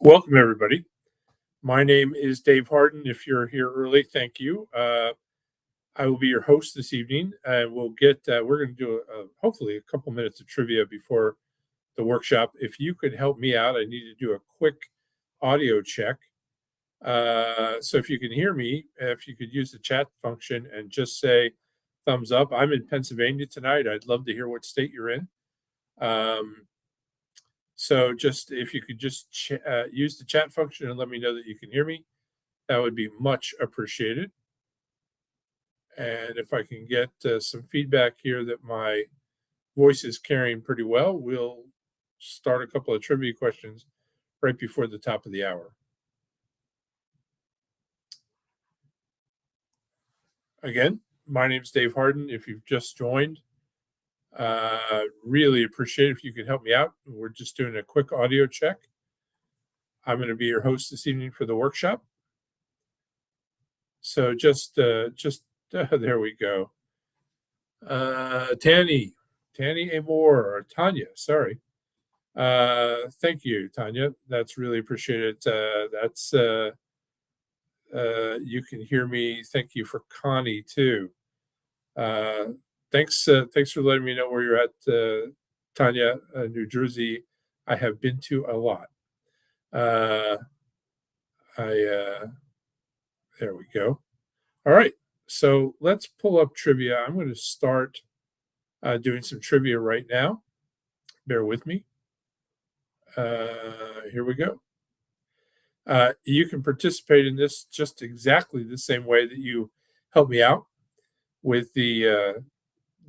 Welcome, everybody. My name is Dave Harden. If you're here early, thank you. I will be your host this evening, and we're going to do hopefully a couple minutes of trivia before the workshop. If you could help me out, I need to do a quick audio check. So if you can hear me, if you could use the chat function and just say thumbs up. I'm in Pennsylvania tonight. I'd love to hear what state you're in. So just if you could just use the chat function and let me know that you can hear me, that would be much appreciated. And if I can get some feedback here that my voice is carrying pretty well, we'll start a couple of trivia questions right before the top of the hour. Again, my name's Dave Harden. If you've just joined, really appreciate it if you could help me out. We're just doing a quick audio check. I'm going to be your host this evening for the workshop. So just there we go. Tanny Amore, or Tanya, sorry. Thank you, Tanya. That's really appreciated. You can hear me. Thank you for Connie too. Thanks for letting me know where you're at, Tanya. New Jersey, I have been to a lot. There we go. All right, so let's pull up trivia. I'm going to start doing some trivia right now. Bear with me. Here we go. You can participate in this just exactly the same way that you help me out with the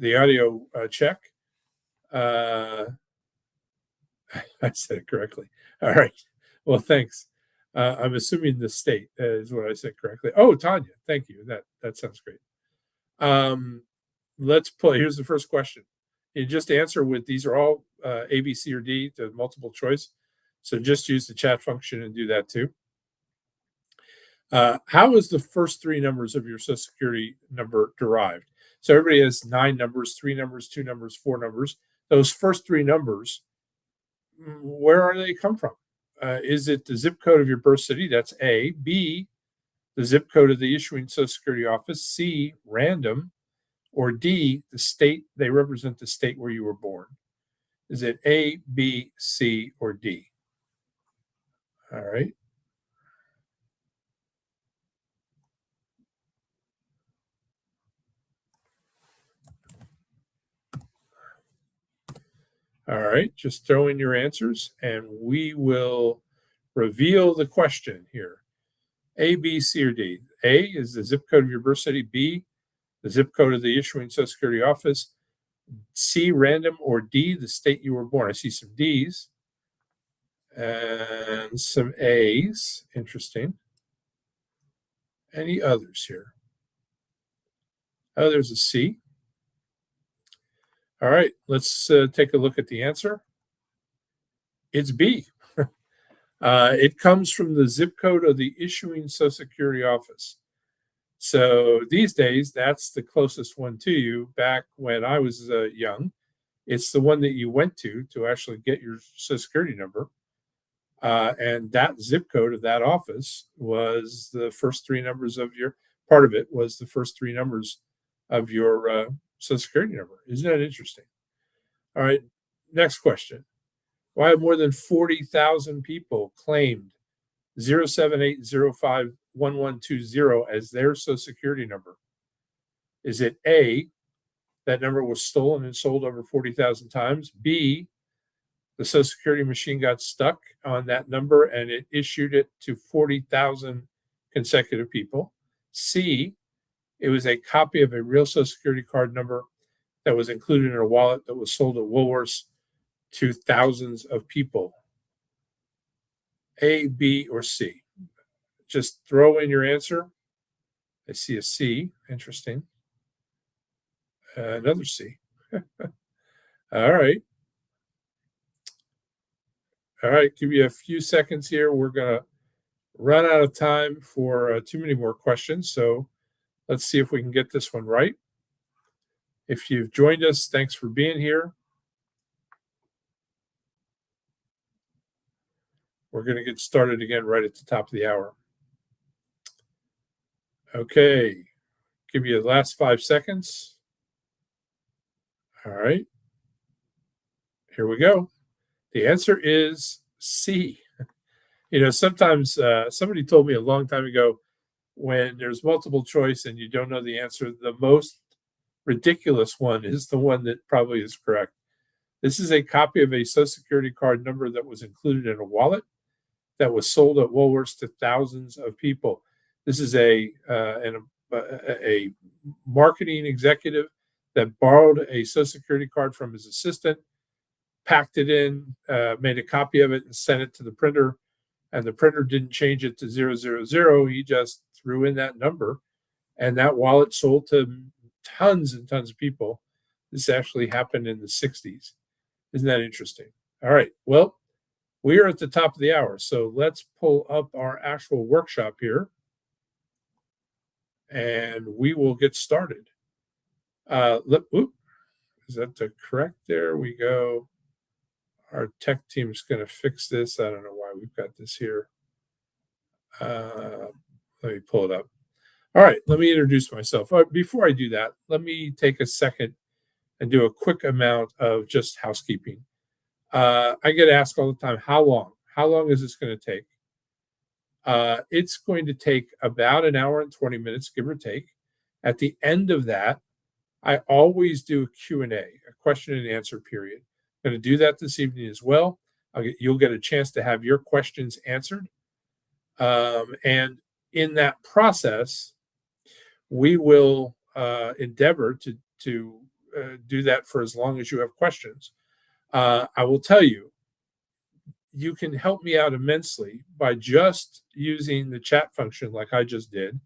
audio check. I said it correctly. All right. Well, thanks. I'm assuming the state is what I said correctly. Oh, Tanya, thank you. That sounds great. Let's play. Here's the first question. You just answer with these are all A, B, C, or D, the multiple choice. So just use the chat function and do that too. How is the first three numbers of your Social Security number derived? So everybody has 9 numbers, 3 numbers, 2 numbers, 4 numbers. Those first 3 numbers, where are they come from? Is it the zip code of your birth city? That's A. B, the zip code of the issuing Social Security office. C, random. Or D, the state, they represent the state where you were born. Is it A, B, C, or D? All right. All right, just throw in your answers and we will reveal the question here. A, B, C, or D. A is the zip code of your birth city. B, the zip code of the issuing Social Security office. C, random, or D, the state you were born. I see some D's and some A's. Interesting. Any others here? Oh, there's a C. All right, let's take a look at the answer. It's B. It comes from the zip code of the issuing Social Security office. So these days, that's the closest one to you. Back when I was young, it's the one that you went to actually get your Social Security number. And that zip code of that office was the first 3 numbers of your, part of it was the first 3 numbers of your Social Security number. Isn't that interesting? All right, next question. Why have more than 40,000 people claimed 078051120 as their Social Security number? Is it A, that number was stolen and sold over 40,000 times? B, the Social Security machine got stuck on that number and it issued it to 40,000 consecutive people? C, it was a copy of a real Social Security card number that was included in a wallet that was sold at Woolworths to thousands of people? A, B, or C? Just throw in your answer. I see a C. Interesting. Another C. All right. All right. Give you a few seconds here. We're going to run out of time for too many more questions. So let's see if we can get this one right. If you've joined us, thanks for being here. We're going to get started again right at the top of the hour. Okay, give you the last 5 seconds. All right, here we go. The answer is C. Sometimes somebody told me a long time ago, when there's multiple choice and you don't know the answer, the most ridiculous one is the one that probably is correct. This is a copy of a Social Security card number that was included in a wallet that was sold at Woolworths to thousands of people. This is a marketing executive that borrowed a Social Security card from his assistant, packed it in, made a copy of it, and sent it to the printer. And the printer didn't change it to 000. He just threw in that number, and that wallet sold to tons and tons of people. This actually happened in the 60s. Isn't that interesting? All right. Well, we are at the top of the hour, so let's pull up our actual workshop here, and we will get started. Is that the correct? There we go. Our tech team is going to fix this. I don't know why we've got this here. Let me pull it up. All right, let me introduce myself. Before I do that, let me take a second and do a quick amount of just housekeeping. I get asked all the time, how long? How long is this going to take? It's going to take about an hour and 20 minutes, give or take. At the end of that, I always do a Q&A, a question and answer period. I'm going to do that this evening as well. You'll get a chance to have your questions answered. And in that process, we will endeavor to do that for as long as you have questions. I will tell you, you can help me out immensely by just using the chat function like I just did,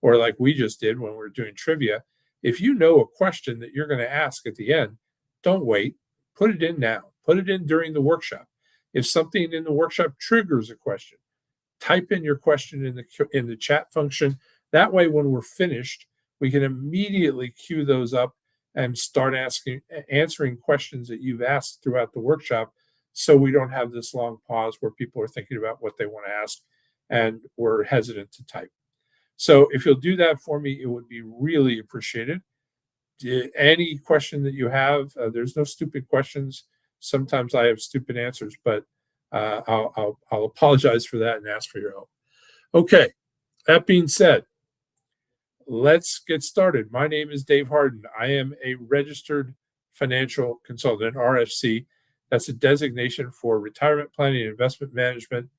or like we just did when we were doing trivia. If you know a question that you're going to ask at the end, don't wait. Put it in now. Put it in during the workshop. If something in the workshop triggers a question, type in your question in the chat function. That way, when we're finished, we can immediately queue those up and start answering questions that you've asked throughout the workshop, so we don't have this long pause where people are thinking about what they want to ask and we're hesitant to type. So if you'll do that for me, it would be really appreciated. Any question that you have, there's no stupid questions. Sometimes I have stupid answers, but I'll apologize for that and ask for your help. Okay, that being said, let's get started. My name is Dave Harden. I am a registered financial consultant, RFC. That's a designation for retirement planning and investment management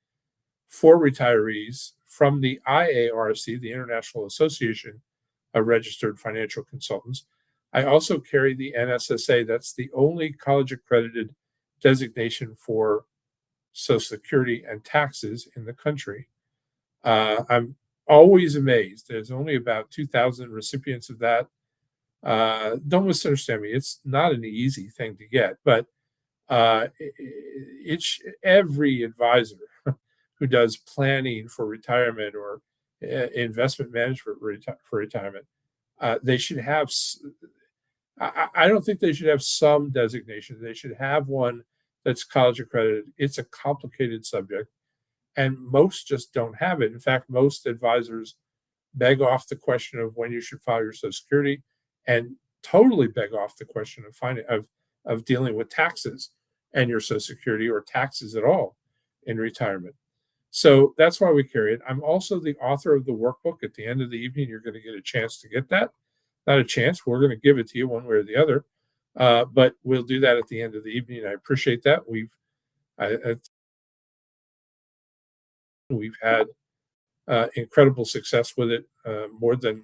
for retirees from the IARC, the International Association of Registered Financial Consultants. I also carry the NSSA. That's the only college-accredited designation for Social Security and taxes in the country. I'm always amazed. There's only about 2,000 recipients of that. Don't misunderstand me. It's not an easy thing to get, but it's every advisor who does planning for retirement or investment management for retirement, they should have. I don't think they should have some designation. They should have one that's college accredited. It's a complicated subject, and most just don't have it. In fact, most advisors beg off the question of when you should file your Social Security, and totally beg off the question of dealing with taxes and your Social Security or taxes at all in retirement. So that's why we carry it. I'm also the author of the workbook. At the end of the evening, you're going to get a chance to get that. Not a chance. We're going to give it to you one way or the other. But we'll do that at the end of the evening. I appreciate that. We've had incredible success with it. More than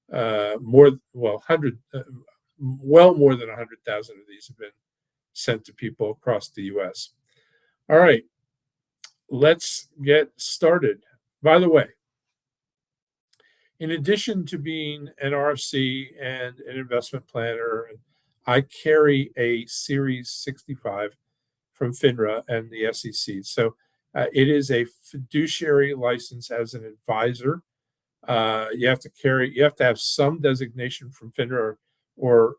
100,000 of these have been sent to people across the U.S. All right, let's get started. By the way, in addition to being an RFC and an investment planner, I carry a Series 65 from FINRA and the SEC. So it is a fiduciary license as an advisor. You have to have some designation from FINRA or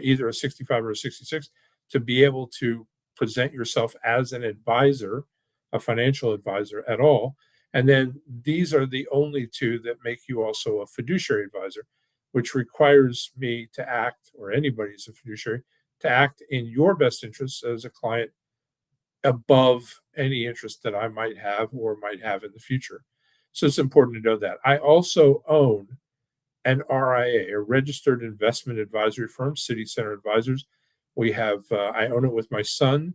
either a 65 or a 66 to be able to present yourself as an advisor, a financial advisor at all. And then these are the only two that make you also a fiduciary advisor, which requires me to act, or anybody as a fiduciary, to act in your best interest as a client above any interest that I might have or might have in the future. So it's important to know that. I also own an RIA, a registered investment advisory firm, City Center Advisors. I own it with my son.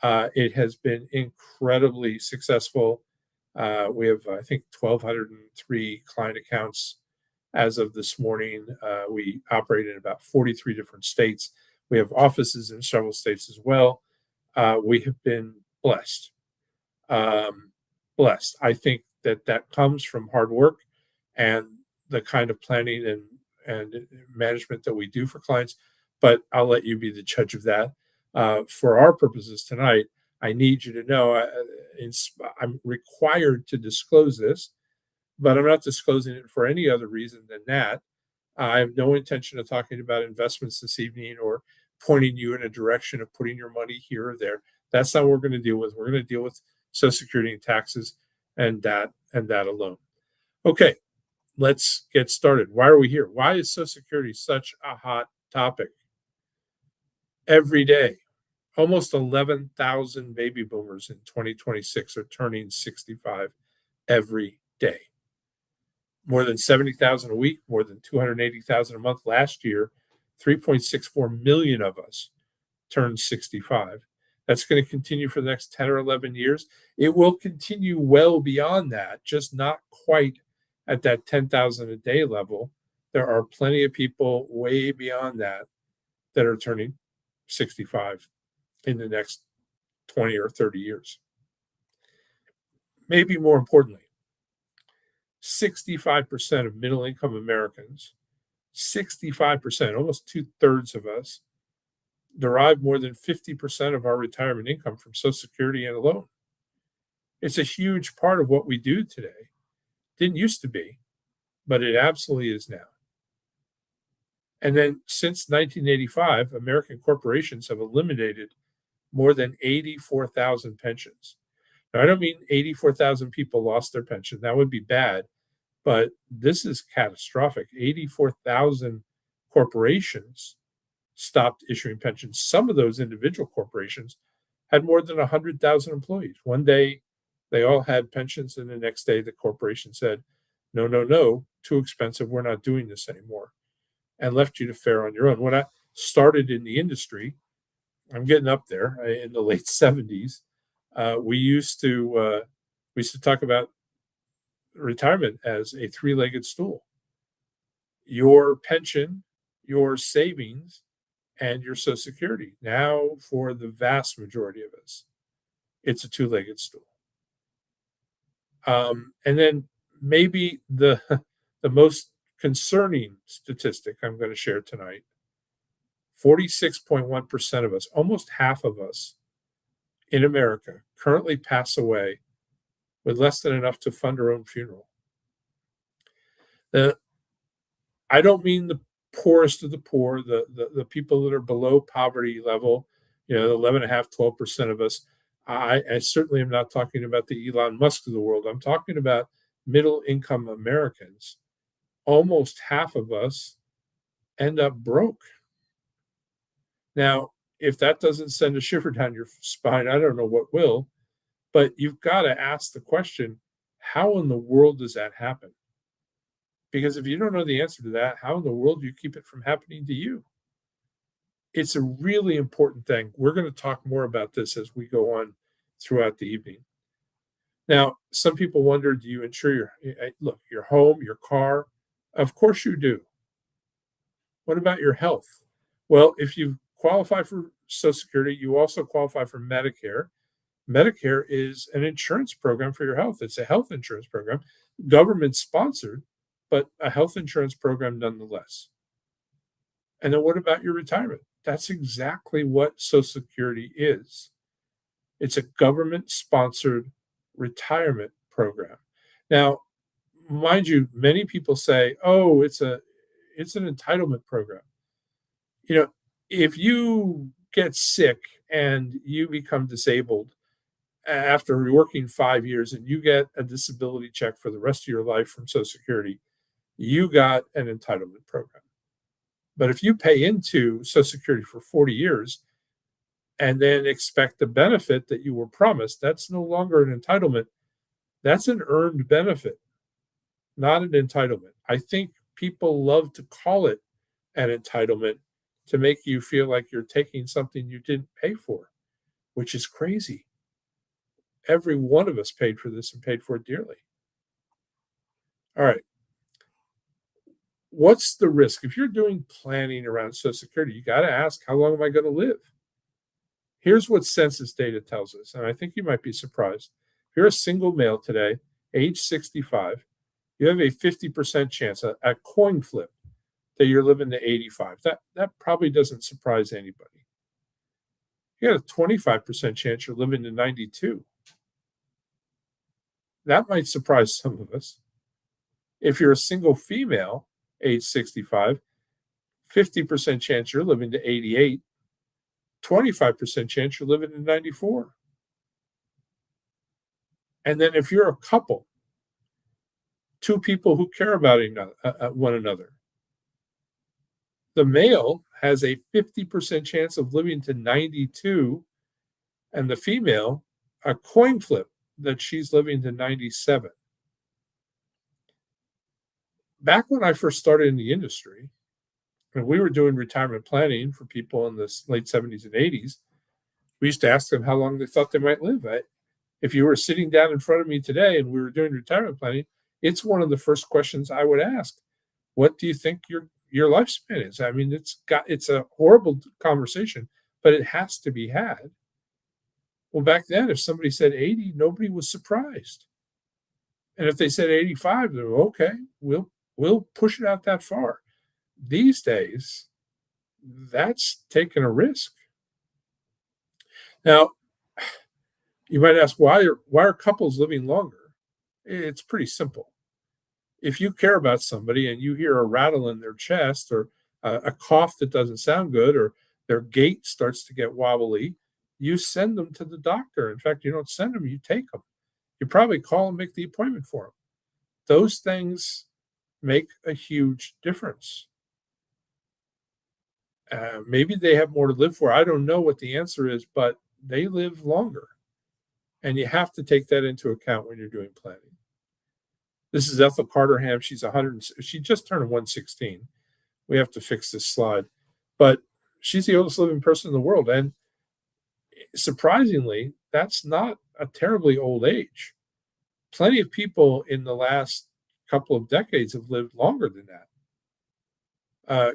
It has been incredibly successful. We have, I think, 1,203 client accounts as of this morning. We operate in about 43 different states. We have offices in several states as well. We have been blessed. Um, Blessed. I think that that comes from hard work and the kind of planning and management that we do for clients. But I'll let you be the judge of that. For our purposes tonight, I need you to know I'm required to disclose this, but I'm not disclosing it for any other reason than that. I have no intention of talking about investments this evening or pointing you in a direction of putting your money here or there. That's not what we're going to deal with. We're going to deal with Social Security and taxes and that alone. Okay, let's get started. Why are we here? Why is Social Security such a hot topic? Every day, almost 11,000 baby boomers in 2026 are turning 65 every day. More than 70,000 a week, more than 280,000 a month last year. 3.64 million of us turned 65. That's going to continue for the next 10 or 11 years. It will continue well beyond that, just not quite at that 10,000 a day level. There are plenty of people way beyond that that are turning 65 in the next 20 or 30 years. Maybe more importantly, 65% of middle income Americans, 65%, almost 2/3 of us, derive more than 50% of our retirement income from Social Security and alone. It's a huge part of what we do today. Didn't used to be, but it absolutely is now. And then since 1985, American corporations have eliminated more than 84,000 pensions. Now, I don't mean 84,000 people lost their pension. That would be bad, but this is catastrophic. 84,000 corporations stopped issuing pensions. Some of those individual corporations had more than 100,000 employees. One day, they all had pensions, and the next day, the corporation said, no, no, no, too expensive. We're not doing this anymore, and left you to fare on your own. When I started in the industry, I'm getting up there in the late 70s. We used to talk about retirement as a three-legged stool. Your pension, your savings, and your Social Security. Now, for the vast majority of us, it's a two-legged stool. And then maybe the the most concerning statistic I'm going to share tonight: 46.1% of us, almost half of us in America, currently pass away with less than enough to fund our own funeral. I don't mean the poorest of the poor, the people that are below poverty level, 11.5, 12% of us. I certainly am not talking about the Elon Musk of the world. I'm talking about middle income Americans. Almost half of us end up broke. Now, if that doesn't send a shiver down your spine, I don't know what will, but you've got to ask the question, how in the world does that happen? Because if you don't know the answer to that, how in the world do you keep it from happening to you? It's a really important thing. We're going to talk more about this as we go on throughout the evening. Now, some people wonder, do you insure your home, your car? Of course you do. What about your health? Well, if you qualify for Social Security, you also qualify for Medicare. Medicare is an insurance program for your health. It's a health insurance program, government sponsored, but a health insurance program nonetheless. And then what about your retirement? That's exactly what Social Security is. It's a government sponsored retirement program. Now, mind you, many people say, oh, it's an entitlement program. If you get sick and you become disabled after working 5 years and you get a disability check for the rest of your life from Social Security, you got an entitlement program. But if you pay into Social Security for 40 years and then expect the benefit that you were promised, that's no longer an entitlement. That's an earned benefit, not an entitlement. I think people love to call it an entitlement to make you feel like you're taking something you didn't pay for, which is crazy. Every one of us paid for this and paid for it dearly. All right. What's the risk? If you're doing planning around Social Security, you got to ask, how long am I going to live? Here's what census data tells us, and I think you might be surprised. If you're a single male today, age 65, you have a 50% chance, a coin flip, that you're living to 85. That probably doesn't surprise anybody. You got a 25% chance you're living to 92. That might surprise some of us. If you're a single female, age 65, 50% chance you're living to 88, 25% chance you're living to 94. And then if you're a couple, two people who care about one another, the male has a 50% chance of living to 92, and the female, a coin flip that she's living to 97. Back when I first started in the industry, and we were doing retirement planning for people in the late 70s and 80s, we used to ask them how long they thought they might live. If you were sitting down in front of me today and we were doing retirement planning, it's one of the first questions I would ask. What do you think your lifespan is? I mean, it's a horrible conversation, but it has to be had. Well, back then, if somebody said 80, nobody was surprised. And if they said 85, they were okay, we'll push it out that far. These days, that's taking a risk. Now, you might ask, why are couples living longer? It's pretty simple. If you care about somebody and you hear a rattle in their chest or a cough that doesn't sound good or their gait starts to get wobbly, you send them to the doctor. In fact, you don't send them, you take them. You probably call and make the appointment for them. Those things make a huge difference. Maybe they have more to live for. I don't know what the answer is, but they live longer. And you have to take that into account when you're doing planning. This is Ethel Carterham. She's 100. She just turned 116. We have to fix this slide. But she's the oldest living person in the world. And surprisingly, that's not a terribly old age. Plenty of people in the last couple of decades have lived longer than that.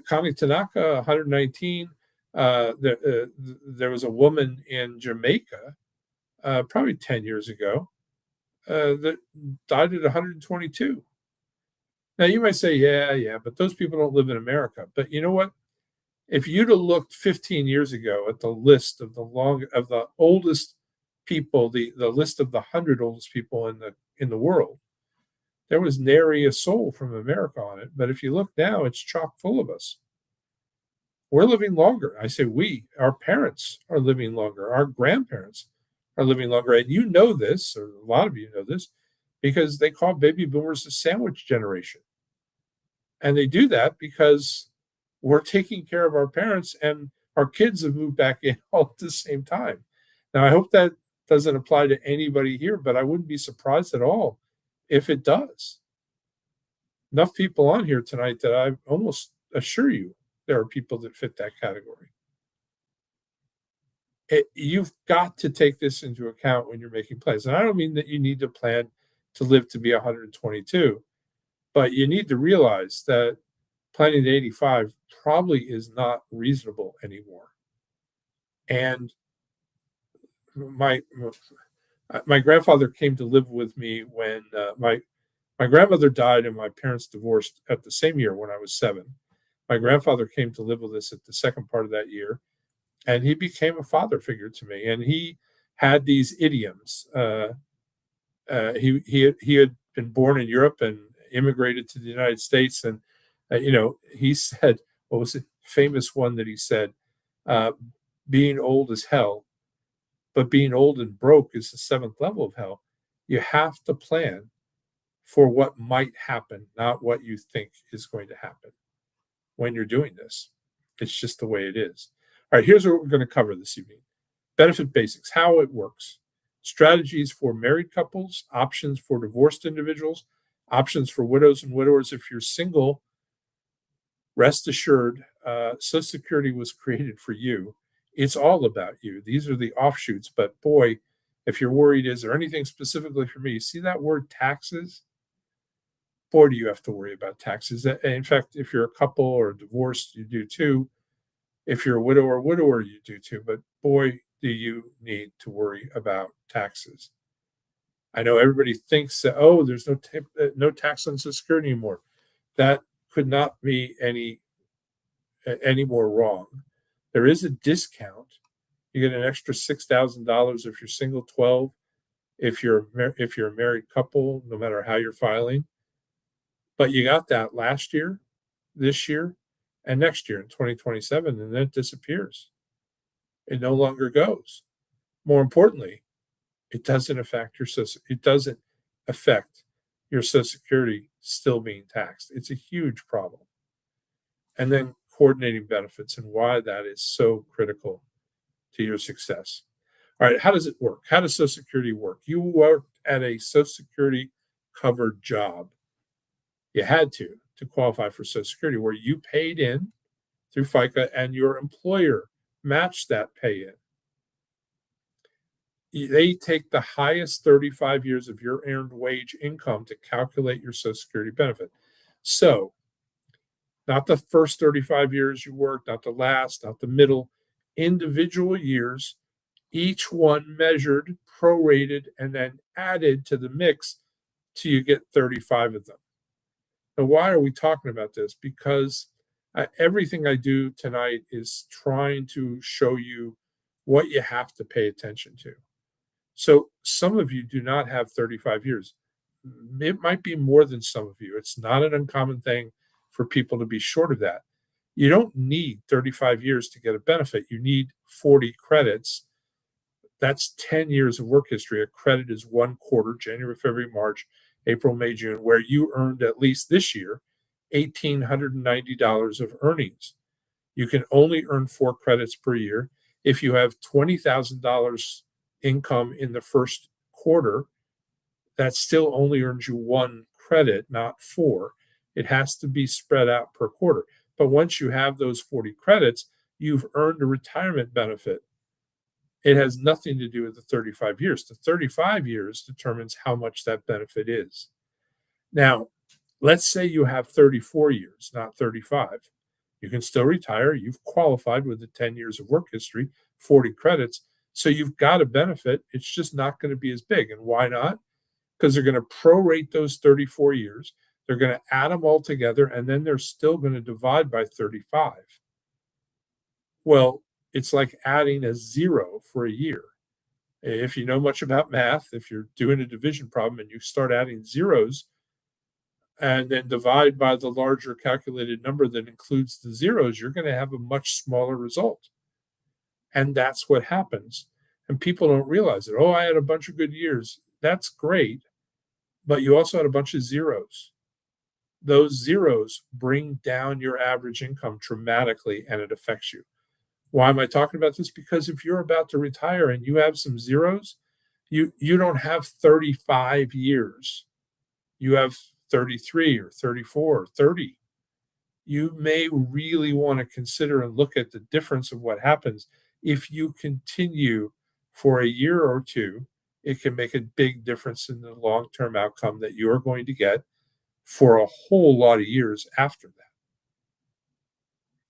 Connie Tanaka, 119. There was a woman in Jamaica, probably 10 years ago, that died at 122. Now, you might say, yeah, but those people don't live in America. But you know what? If you'd have looked 15 years ago at the list of the oldest people, the list of the 100 oldest people in the world, there was nary a soul from America on it. But if you look now, it's chock full of us. We're living longer. I say our parents are living longer. Our grandparents are living longer. And you know this, or a lot of you know this, because they call baby boomers the sandwich generation. And they do that because we're taking care of our parents and our kids have moved back in all at the same time. Now, I hope that doesn't apply to anybody here, but I wouldn't be surprised at all if it does. Enough people on here tonight that I almost assure you there are people that fit that category. You've got to take this into account when you're making plans. And I don't mean that you need to plan to live to be 122, but you need to realize that planning to 85 probably is not reasonable anymore. And my grandfather came to live with me when my grandmother died and my parents divorced at the same year when I was 7. My grandfather came to live with us at the second part of that year, and he became a father figure to me. And he had these idioms. He had been born in Europe and immigrated to the United States, and he said, what was the famous one that he said? being old is hell, but being old and broke is the seventh level of hell. You have to plan for what might happen, not what you think is going to happen when you're doing this. It's just the way it is. All right, here's what we're going to cover this evening: benefit basics, how it works, strategies for married couples, options for divorced individuals, options for widows and widowers. If you're single, rest assured, Social Security was created for you. It's all about you. These are the offshoots. But boy, if you're worried, is there anything specifically for me? See that word taxes? Boy, do you have to worry about taxes. In fact, if you're a couple or divorced, you do too. If you're a widow or widower, you do too. But boy, do you need to worry about taxes. I know everybody thinks that, oh, there's no tax on Social Security anymore. That could not be any more wrong. There is a discount. You get an extra $6,000 if you're single, 12 if you're a married couple, no matter how you're filing. But you got that last year, this year, and next year in 2027, and then it disappears. It no longer goes. More importantly, it doesn't affect your Social Security still being taxed. It's a huge problem. And then coordinating benefits and why that is so critical to your success. All right, how does it work? How does Social Security work? You worked at a Social Security covered job. You had to qualify for Social Security, where you paid in through FICA and your employer matched that pay in. They take the highest 35 years of your earned wage income to calculate your Social Security benefit. So, not the first 35 years you worked, not the last, not the middle, individual years, each one measured, prorated, and then added to the mix till you get 35 of them. Now, why are we talking about this? Because everything I do tonight is trying to show you what you have to pay attention to. So some of you do not have 35 years. It might be more than some of you. It's not an uncommon thing for people to be short of that. You don't need 35 years to get a benefit. You need 40 credits. That's 10 years of work history. A credit is 1 quarter, January, February, March, April, May, June, where you earned at least this year $1,890 of earnings. You can only earn 4 credits per year. If you have $20,000 income in the first quarter, that still only earns you 1 credit, not 4. It has to be spread out per quarter. But once you have those 40 credits, you've earned a retirement benefit. It has nothing to do with the 35 years. The 35 years determines how much that benefit is. Now, let's say you have 34 years, not 35. You can still retire. You've qualified with the 10 years of work history, 40 credits. So you've got a benefit. It's just not going to be as big. And why not? Because they're going to prorate those 34 years. They're going to add them all together, and then they're still going to divide by 35. Well, it's like adding a zero for a year. If you know much about math, if you're doing a division problem and you start adding zeros and then divide by the larger calculated number that includes the zeros, you're going to have a much smaller result. And that's what happens. And people don't realize it. Oh, I had a bunch of good years. That's great. But you also had a bunch of zeros. Those zeros bring down your average income dramatically, and it affects you. Why am I talking about this? Because if you're about to retire and you have some zeros, you don't have 35 years. You have 33 or 34 or 30. You may really want to consider and look at the difference of what happens if you continue for a year or two. It can make a big difference in the long-term outcome that you're going to get for a whole lot of years after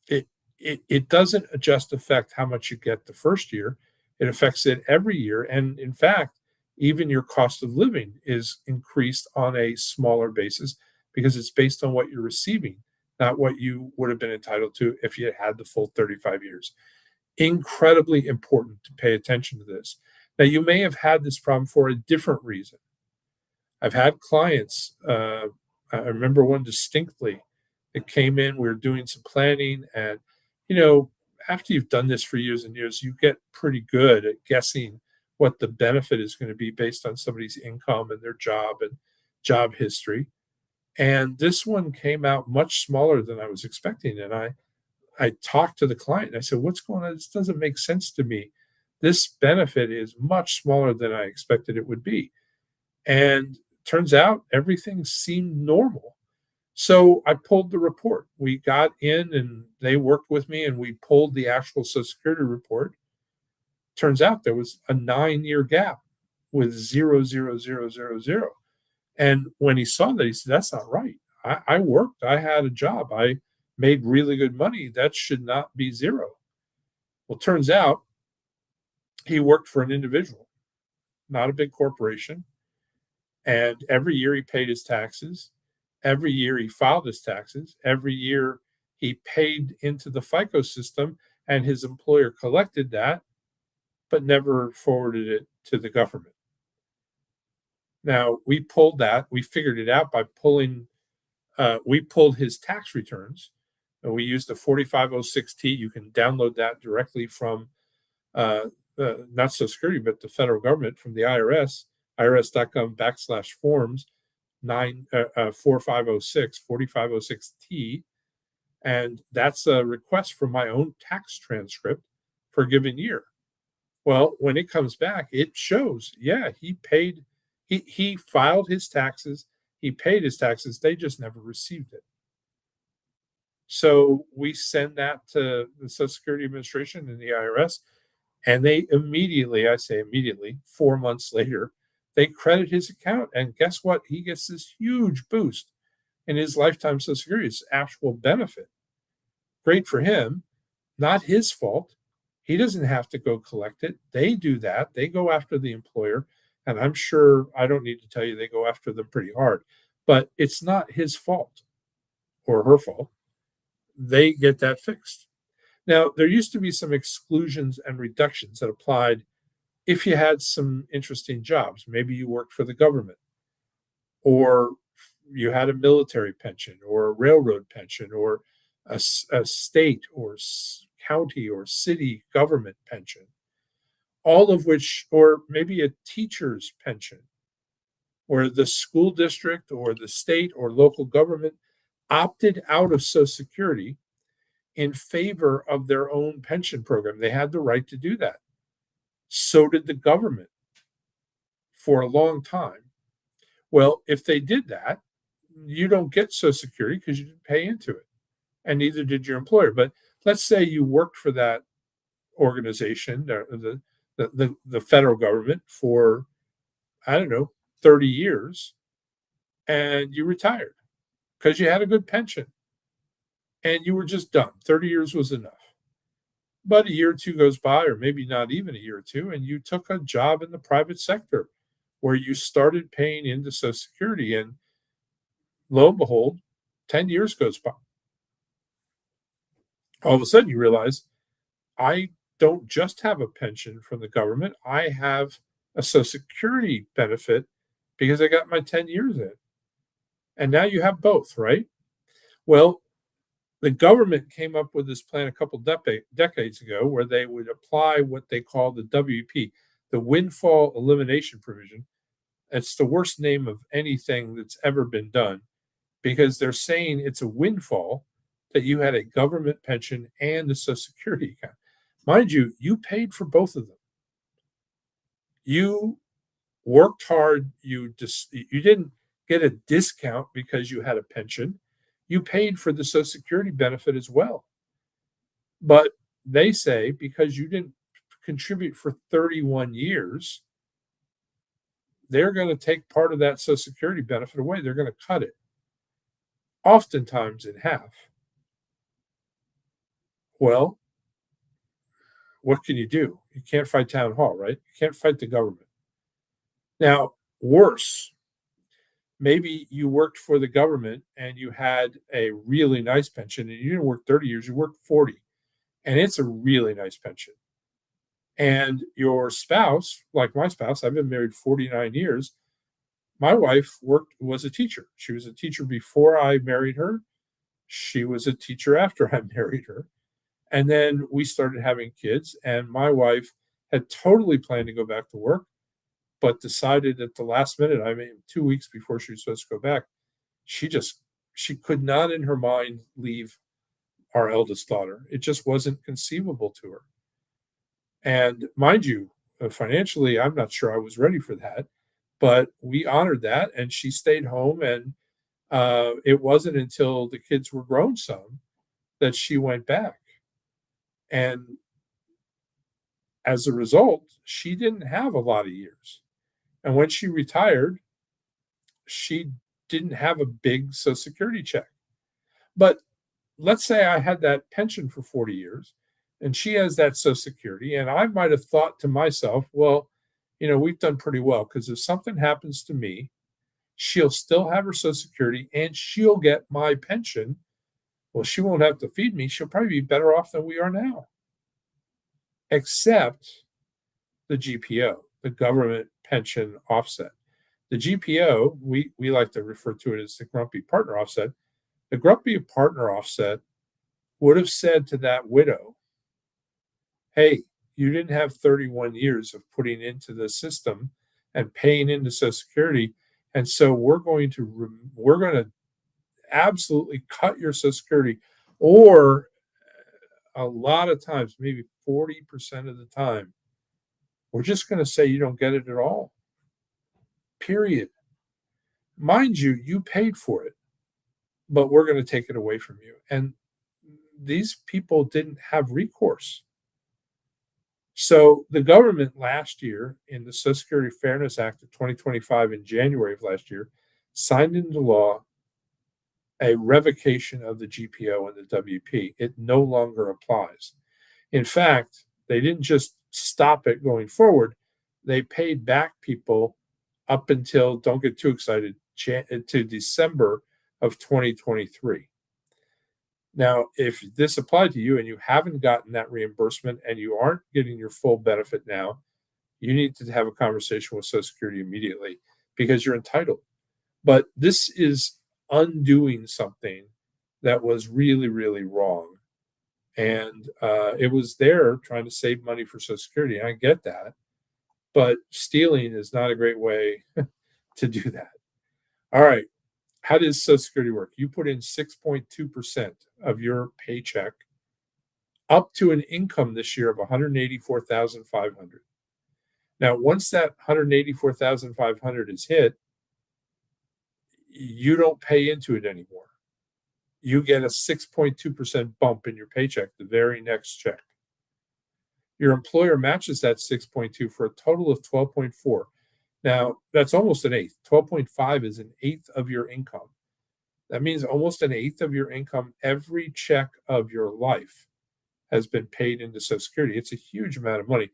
that. It doesn't just affect how much you get the first year. It affects it every year. And in fact, even your cost of living is increased on a smaller basis because it's based on what you're receiving, not what you would have been entitled to if you had the full 35 years. Incredibly important to pay attention to this. Now, you may have had this problem for a different reason. I've had clients, I remember one distinctly that came in, we were doing some planning, and, after you've done this for years and years, you get pretty good at guessing what the benefit is going to be based on somebody's income and their job and job history. And this one came out much smaller than I was expecting. And I talked to the client and I said, "What's going on? This doesn't make sense to me. This benefit is much smaller than I expected it would be." And turns out everything seemed normal. So I pulled the report. We got in and they worked with me and we pulled the actual Social Security report. Turns out there was a 9-year gap with zero, zero, zero, zero, zero. And when he saw that, he said, "That's not right. I worked, I had a job, I made really good money. That should not be zero." Well, turns out he worked for an individual, not a big corporation. And every year he paid his taxes. Every year he filed his taxes. Every year he paid into the FICO system, and his employer collected that, but never forwarded it to the government. Now, we pulled that. We figured it out by we pulled his tax returns. And we used the 4506T. You can download that directly from not Social Security, but the federal government from the IRS, irs.gov/forms 4506 And that's a request for my own tax transcript for a given year. Well, when it comes back, it shows, yeah, he filed his taxes, he paid his taxes, they just never received it. So we send that to the Social Security Administration and the IRS, and they immediately, I say immediately, 4 months later, they credit his account. And guess what? He gets this huge boost in his lifetime Social Security, his actual benefit. Great for him, not his fault. He doesn't have to go collect it. They do that. They go after the employer. And I'm sure I don't need to tell you they go after them pretty hard, but it's not his fault or her fault. They get that fixed. Now, there used to be some exclusions and reductions that applied if you had some interesting jobs. Maybe you worked for the government, or you had a military pension, or a railroad pension, or a state or county or city government pension, all of which, or maybe a teacher's pension, or the school district or the state or local government opted out of Social Security in favor of their own pension program. They had the right to do that. So did the government for a long time. Well, if they did that, you don't get Social Security because you didn't pay into it, and neither did your employer. But let's say you worked for that organization, the federal government, for, I don't know, 30 years, and you retired because you had a good pension and you were just done. 30 years was enough. But a year or two goes by, or maybe not even a year or two, and you took a job in the private sector where you started paying into Social Security. And lo and behold, 10 years goes by. All of a sudden, you realize, I don't just have a pension from the government, I have a Social Security benefit because I got my 10 years in. And now you have both, right? Well, the government came up with this plan a couple decades ago where they would apply what they call the WP, the windfall elimination provision. It's the worst name of anything that's ever been done, because they're saying it's a windfall that you had a government pension and a Social Security account. Mind you, you paid for both of them. You worked hard. You didn't get a discount because you had a pension. You paid for the Social Security benefit as well. But they say because you didn't contribute for 31 years, they're going to take part of that Social Security benefit away. They're going to cut it, oftentimes in half. Well, what can you do? You can't fight town hall, right? You can't fight the government. Now, worse, maybe you worked for the government and you had a really nice pension, and you didn't work 30 years, you worked 40, and it's a really nice pension. And your spouse, like my spouse, I've been married 49 years. My wife was a teacher. She was a teacher before I married her. She was a teacher after I married her. And then we started having kids, and my wife had totally planned to go back to work, but decided at the last minute, I mean, 2 weeks before she was supposed to go back, she just she could not in her mind leave our eldest daughter. It just wasn't conceivable to her. And mind you, financially, I'm not sure I was ready for that, but we honored that, and she stayed home. And it wasn't until the kids were grown some that she went back. And as a result, she didn't have a lot of years. And when she retired, she didn't have a big Social Security check. But let's say I had that pension for 40 years and she has that Social Security, and I might have thought to myself, well, we've done pretty well because if something happens to me, she'll still have her Social Security and she'll get my pension. Well, she won't have to feed me. She'll probably be better off than we are now, except the GPO, the government pension offset. The GPO, we like to refer to it as the grumpy partner offset. The grumpy partner offset would have said to that widow, hey, you didn't have 31 years of putting into the system and paying into Social Security, and so we're going to absolutely cut your Social Security, or a lot of times, maybe 40% of the time, we're just going to say you don't get it at all. Period. Mind you, you paid for it, but we're going to take it away from you. And these people didn't have recourse. So the government last year, in the Social Security Fairness Act of 2025, in January of last year, signed into law a revocation of the GPO and the WP. It no longer applies. In fact, they didn't just stop it going forward. They paid back people up until, don't get too excited, to December of 2023. Now, if this applied to you and you haven't gotten that reimbursement and you aren't getting your full benefit now, you need to have a conversation with Social Security immediately because you're entitled. But this is undoing something that was really, really wrong. And it was there trying to save money for Social Security. And I get that. But stealing is not a great way to do that. All right. How does Social Security work? You put in 6.2% of your paycheck up to an income this year of 184,500. Now, once that 184,500 is hit, you don't pay into it anymore. You get a 6.2% bump in your paycheck the very next check. Your employer matches that 6.2 for a total of 12.4. Now, that's almost an eighth. 12.5 is an eighth of your income. That means almost an eighth of your income every check of your life has been paid into Social Security. It's a huge amount of money.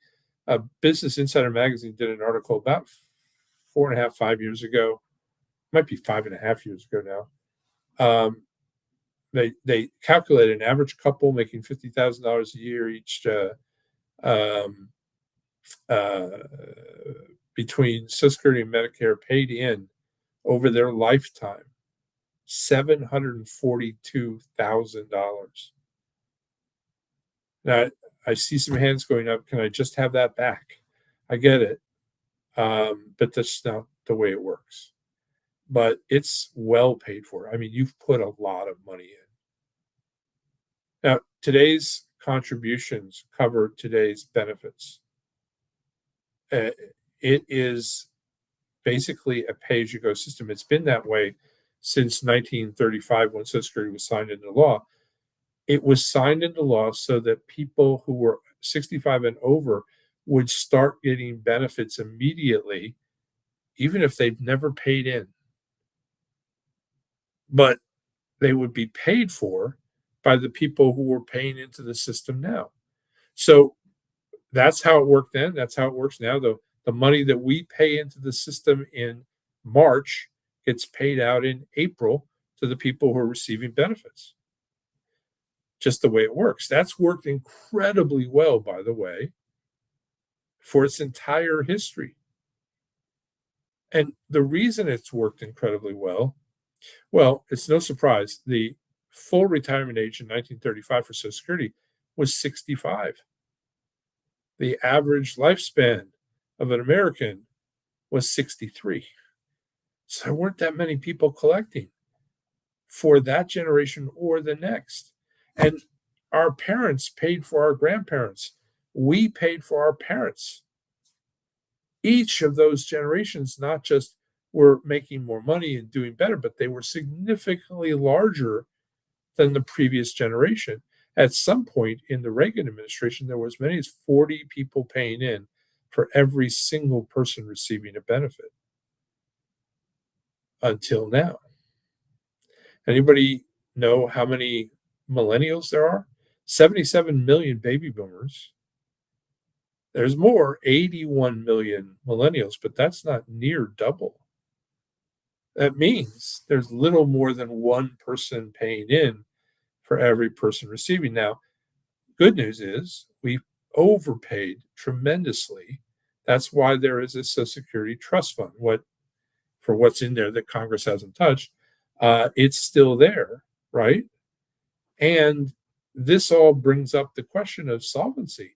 Business Insider Magazine did an article about 4.5, 5 years ago. Might be 5.5 years ago now. They calculated an average couple making $50,000 a year each between Social Security and Medicare paid in over their lifetime $742,000. Now, I see some hands going up. Can I just have that back? I get it, but that's not the way it works. But it's well paid for. I mean, you've put a lot of money in. Now, today's contributions cover today's benefits. It is basically a pay-as-you-go system. It's been that way since 1935 when Social Security was signed into law. It was signed into law so that people who were 65 and over would start getting benefits immediately, even if they've never paid in. But they would be paid for by the people who were paying into the system now. So that's how it worked then. That's how it works now. The money that we pay into the system in March gets paid out in April to the people who are receiving benefits. Just the way it works. That's worked incredibly well, by the way, for its entire history. And the reason it's worked incredibly well, it's no surprise. The full retirement age in 1935 for Social Security was 65. The average lifespan of an American was 63. So there weren't that many people collecting for that generation or the next. And our parents paid for our grandparents. We paid for our parents. Each of those generations not just were making more money and doing better, but they were significantly larger than the previous generation. At some point in the Reagan administration, there were as many as 40 people paying in for every single person receiving a benefit until now. Anybody know how many millennials there are? 77 million baby boomers. There's more, 81 million millennials, but that's not near double. That means there's little more than one person paying in for every person receiving. Now, good news is we overpaid tremendously. That's why there is a Social Security trust fund. For what's in there that Congress hasn't touched, it's still there, right? And this all brings up the question of solvency.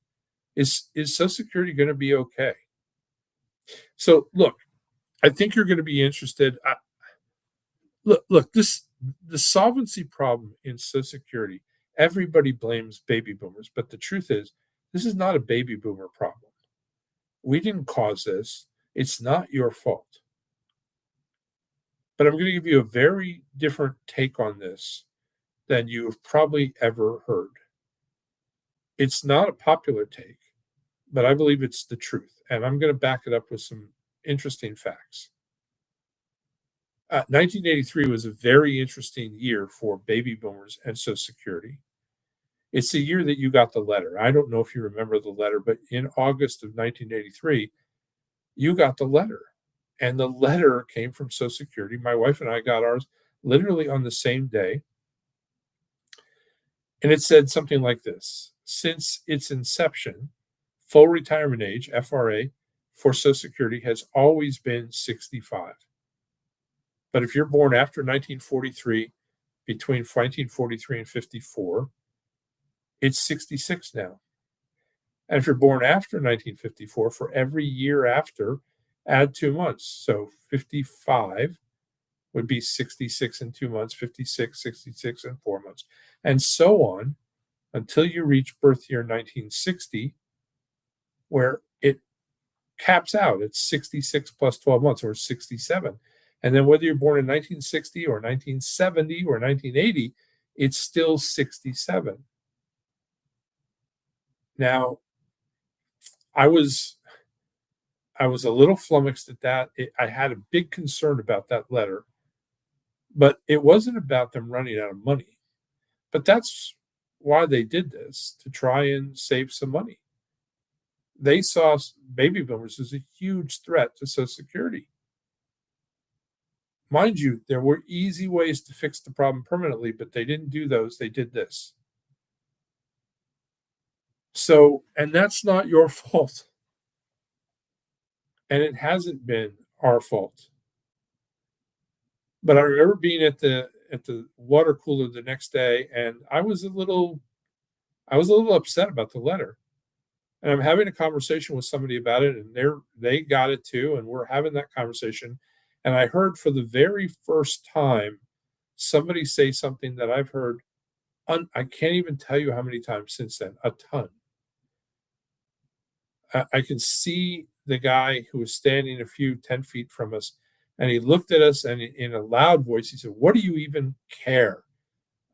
Is Social Security going to be okay? So, look, I think you're going to be interested. Look, the solvency problem in Social Security. Everybody blames baby boomers, but the truth is, this is not a baby boomer problem. We didn't cause this. It's not your fault. But I'm going to give you a very different take on this than you've probably ever heard. It's not a popular take, but I believe it's the truth. And I'm going to back it up with some interesting facts. 1983 was a very interesting year for baby boomers and Social Security. It's the year that you got the letter. I don't know if you remember the letter, but in August of 1983, you got the letter. And the letter came from Social Security. My wife and I got ours literally on the same day. And it said something like this: since its inception, full retirement age, FRA, for Social Security has always been 65. But if you're born after 1943, between 1943 and 54, it's 66 now. And if you're born after 1954, for every year after, add 2 months. So 55 would be 66 in 2 months, 56, 66 in 4 months, and so on until you reach birth year 1960, where it caps out at 66 plus 12 months, or 67. And then whether you're born in 1960 or 1970 or 1980, it's still 67. Now, I was a little flummoxed at that. I had a big concern about that letter, but it wasn't about them running out of money. But that's why they did this, to try and save some money. They saw baby boomers as a huge threat to Social Security. Mind you, there were easy ways to fix the problem permanently, but they didn't do those. They did this. So, and that's not your fault. And it hasn't been our fault. But I remember being at the water cooler the next day, and I was a little upset about the letter. And I'm having a conversation with somebody about it, and they got it too, and we're having that conversation. And I heard for the very first time somebody say something that I've heard, I can't even tell you how many times since then, a ton. I can see the guy who was standing a few 10 feet from us, and he looked at us, and in a loud voice, he said, "What do you even care?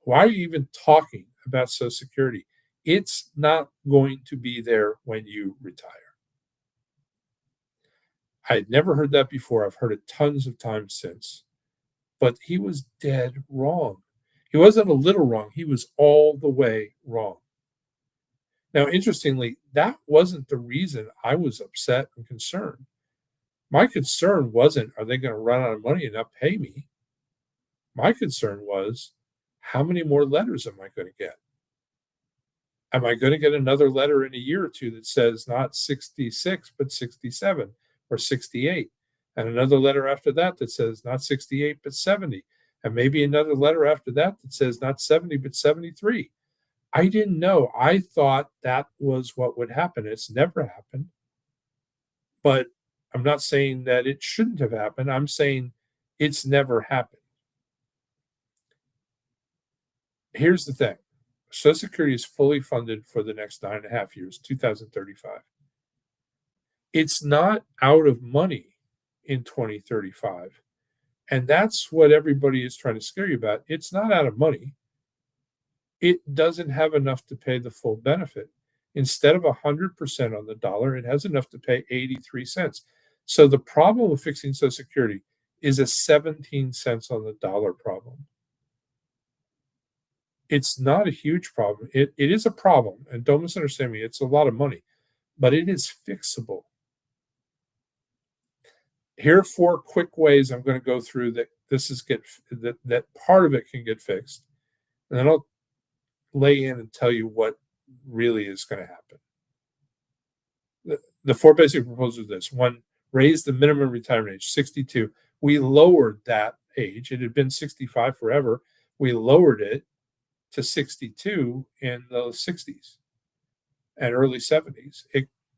Why are you even talking about Social Security? It's not going to be there when you retire." I had never heard that before. I've heard it tons of times since. But he was dead wrong. He wasn't a little wrong. He was all the way wrong. Now, interestingly, that wasn't the reason I was upset and concerned. My concern wasn't, are they going to run out of money and not pay me? My concern was, how many more letters am I going to get? Am I going to get another letter in a year or two that says not 66, but 67 or 68? And another letter after that that says not 68, but 70. And maybe another letter after that that says not 70, but 73. I didn't know. I thought that was what would happen. It's never happened. But I'm not saying that it shouldn't have happened. I'm saying it's never happened. Here's the thing. Social Security is fully funded for the next 9.5 years, 2035. It's not out of money in 2035. And that's what everybody is trying to scare you about. It's not out of money. It doesn't have enough to pay the full benefit. Instead of 100% on the dollar, it has enough to pay 83 cents. So the problem with fixing Social Security is a 17 cents on the dollar problem. It's not a huge problem. It is a problem. And don't misunderstand me, it's a lot of money, but it is fixable. Here are four quick ways I'm going to go through that that part of it can get fixed. And then I'll lay in and tell you what really is going to happen. The four basic proposals are this: one, raise the minimum retirement age, 62. We lowered that age. It had been 65 forever. We lowered it to 62 in the 60s and early 70s.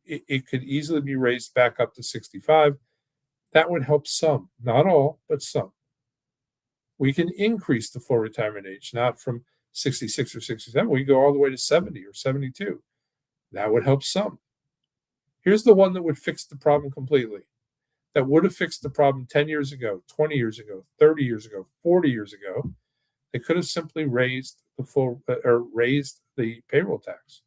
It could easily be raised back up to 65. That would help some, not all, but some. We can increase the full retirement age, not from 66 or 67. We go all the way to 70 or 72. That would help some. Here's the one that would fix the problem completely. That would have fixed the problem 10 years ago, 20 years ago, 30 years ago, 40 years ago. They could have simply raised the payroll tax.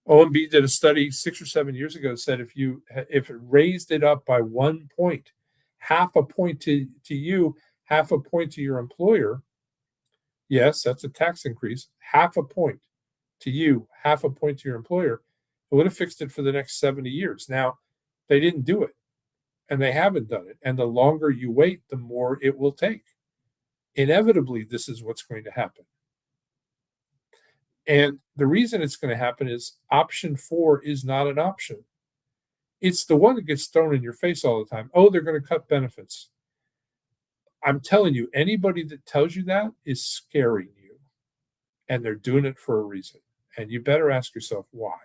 OMB did a study 6 or 7 years ago that said if it raised it up by 1 point, half a point to you, half a point to your employer, yes, that's a tax increase, half a point to you, half a point to your employer, it would have fixed it for the next 70 years. Now, they didn't do it, and they haven't done it. And the longer you wait, the more it will take. Inevitably, this is what's going to happen. And the reason it's going to happen is option 4 is not an option. It's the one that gets thrown in your face all the time. Oh, they're going to cut benefits. I'm telling you, anybody that tells you that is scaring you, and they're doing it for a reason. And you better ask yourself why.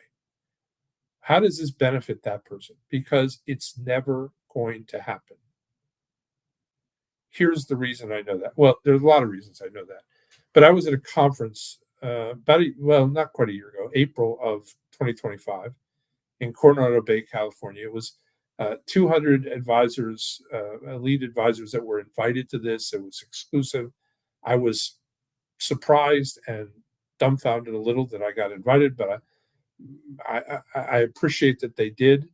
How does this benefit that person? Because it's never going to happen. Here's the reason I know that. Well, there's a lot of reasons I know that. But I was at a conference not quite a year ago, April of 2025, in Coronado Bay, California. It was 200 advisors, elite advisors that were invited to this. It was exclusive. I was surprised and dumbfounded a little that I got invited, but I appreciate that they did.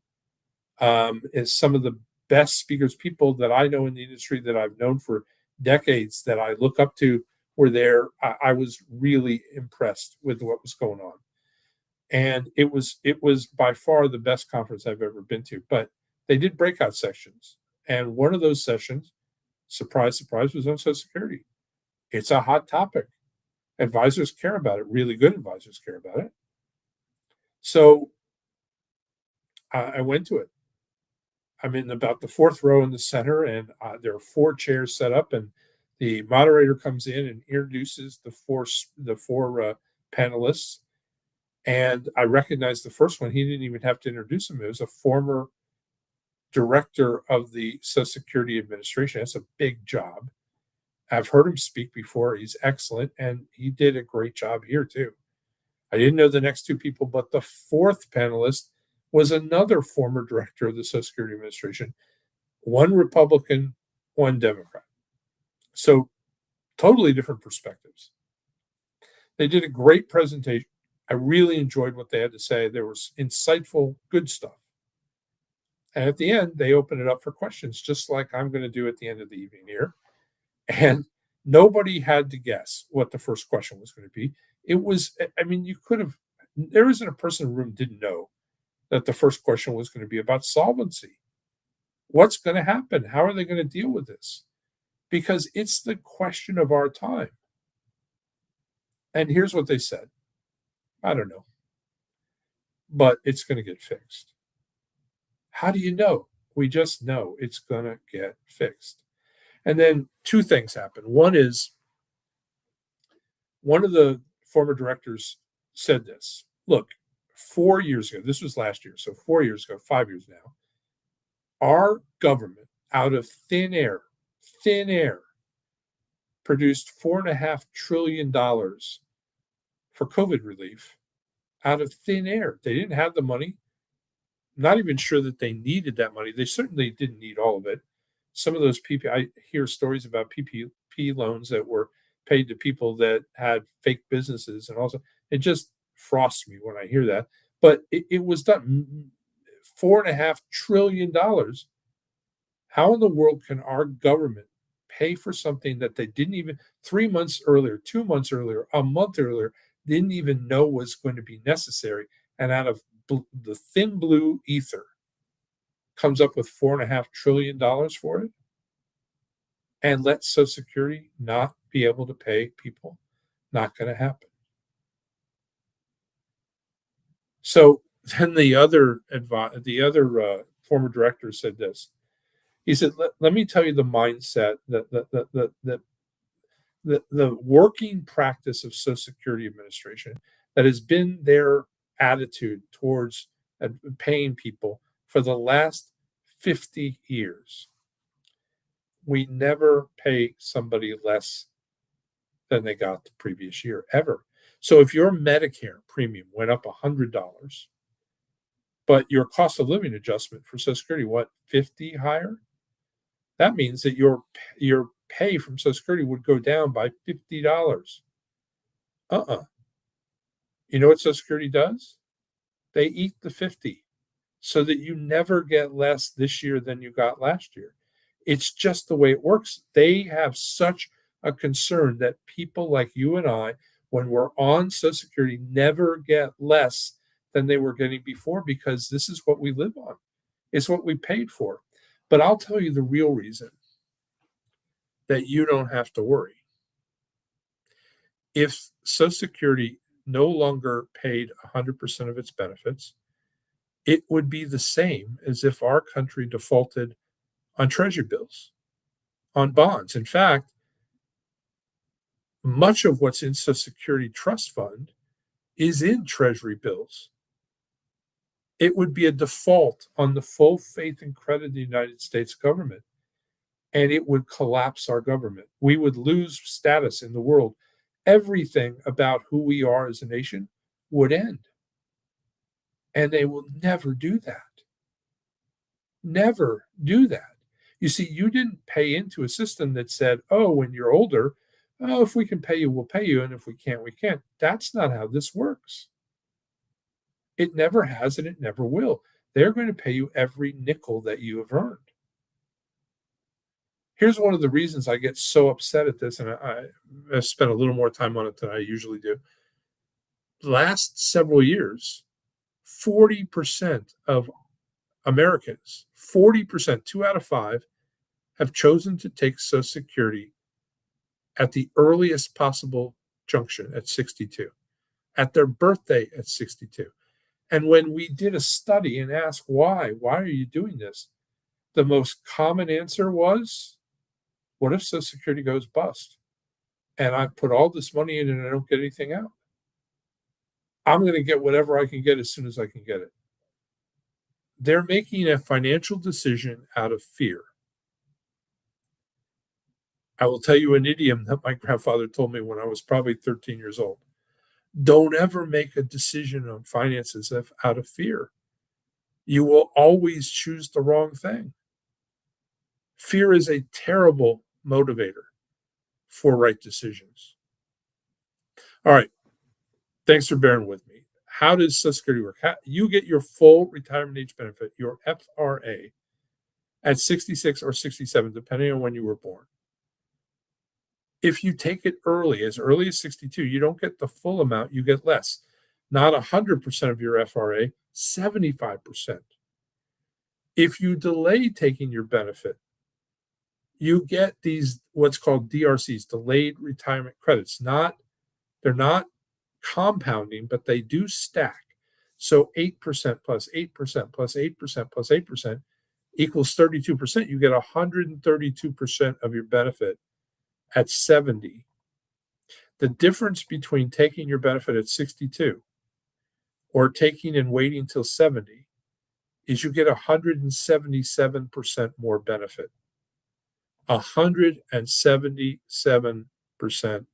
As some of the best speakers, people that I know in the industry that I've known for decades that I look up to were there. I was really impressed with what was going on. And it was by far the best conference I've ever been to. But they did breakout sessions. And one of those sessions, surprise, surprise, was on Social Security. It's a hot topic. Advisors care about it. Really good advisors care about it. So I went to it. I'm in about the fourth row in the center, and there are 4 chairs set up, and the moderator comes in and introduces the four panelists. And I recognized the first one. He didn't even have to introduce him. It was a former director of the Social Security Administration. That's a big job. I've heard him speak before. He's excellent, and he did a great job here too. I didn't know the next 2 people, but the fourth panelist was another former director of the Social Security Administration, one Republican, one Democrat. So totally different perspectives. They did a great presentation. I really enjoyed what they had to say. There was insightful, good stuff. And at the end, they opened it up for questions, just like I'm going to do at the end of the evening here. And nobody had to guess what the first question was going to be. It was, I mean, you could have, there isn't a person in the room who didn't know that the first question was going to be about solvency. What's going to happen? How are they going to deal with this? Because it's the question of our time. And here's what they said. I don't know, but it's going to get fixed. How do you know? We just know it's going to get fixed. And then 2 things happen. One is one of the former directors said this. Look, 4 years ago, this was last year, so 4 years ago, 5 years now, our government, out of thin air, produced $4.5 trillion for COVID relief out of thin air. They didn't have the money. Not even sure that they needed that money. They certainly didn't need all of it. Some of those I hear stories about PPP loans that were paid to people that had fake businesses, and also it just frosts me when I hear that. But it was done. $4.5 trillion. How in the world can our government pay for something that they didn't even 3 months earlier, 2 months earlier, a month earlier, didn't even know was going to be necessary, and out of the thin blue ether comes up with $4.5 trillion for it, and let Social Security not be able to pay people? Not going to happen. So then the other former director said this. He said, "Let me tell you the mindset the working practice of Social Security Administration that has been their attitude towards paying people for the last 50 years. We never pay somebody less than they got the previous year, ever. So if your Medicare premium went up $100, but your cost of living adjustment for Social Security went 50 higher, that means that your pay from Social Security would go down by $50. You know what Social Security does? They eat the 50 so that you never get less this year than you got last year. It's just the way it works. They have such a concern that people like you and I, when we're on Social Security, never get less than they were getting before, because this is what we live on. It's what we paid for. But I'll tell you the real reason that you don't have to worry. If Social Security no longer paid 100% of its benefits, it would be the same as if our country defaulted on treasury bills, on bonds. In fact, much of what's in Social Security Trust Fund is in treasury bills. It would be a default on the full faith and credit of the United States government, and it would collapse our government. We would lose status in the world. Everything about who we are as a nation would end. And they will never do that. Never do that. You see, you didn't pay into a system that said, oh, when you're older, oh, if we can pay you, we'll pay you. And if we can't, we can't. That's not how this works. It never has, and it never will. They're going to pay you every nickel that you have earned. Here's one of the reasons I get so upset at this, and I spent a little more time on it than I usually do. Last several years, 40% of Americans, 40%, 2 out of 5, have chosen to take Social Security at the earliest possible junction at 62, at their birthday at 62. And when we did a study and asked why are you doing this? The most common answer was, what if Social Security goes bust and I put all this money in and I don't get anything out? I'm going to get whatever I can get as soon as I can get it. They're making a financial decision out of fear. I will tell you an idiom that my grandfather told me when I was probably 13 years old. Don't ever make a decision on finances out of fear. You will always choose the wrong thing. Fear is a terrible motivator for right decisions. All right. Thanks for bearing with me. How does Social Security work? You get your full retirement age benefit, your FRA, at 66 or 67, depending on when you were born. If you take it as early as 62, you don't get the full amount, you get less. Not 100% of your FRA, 75%. If you delay taking your benefit, you get these what's called DRCs, delayed retirement credits. They're not compounding, but they do stack. So 8% plus 8% plus 8% plus 8% equals 32%. You get 132% of your benefit at 70. The difference between taking your benefit at 62 or taking and waiting till 70 is you get 177% more benefit. 177%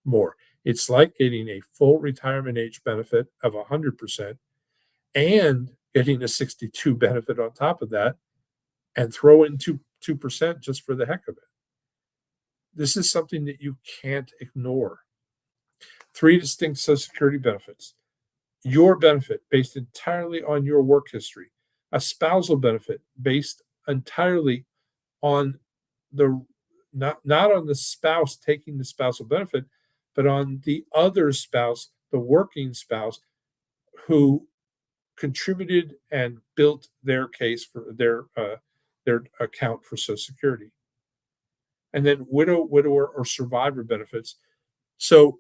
more. It's like getting a full retirement age benefit of 100% and getting a 62 benefit on top of that and throw in 2% just for the heck of it. This is something that you can't ignore. 3 distinct Social Security benefits. Your benefit based entirely on your work history. A spousal benefit based entirely on the not on the spouse taking the spousal benefit, but on the other spouse, the working spouse, who contributed and built their case for their account for Social Security. And then widower, or survivor benefits. So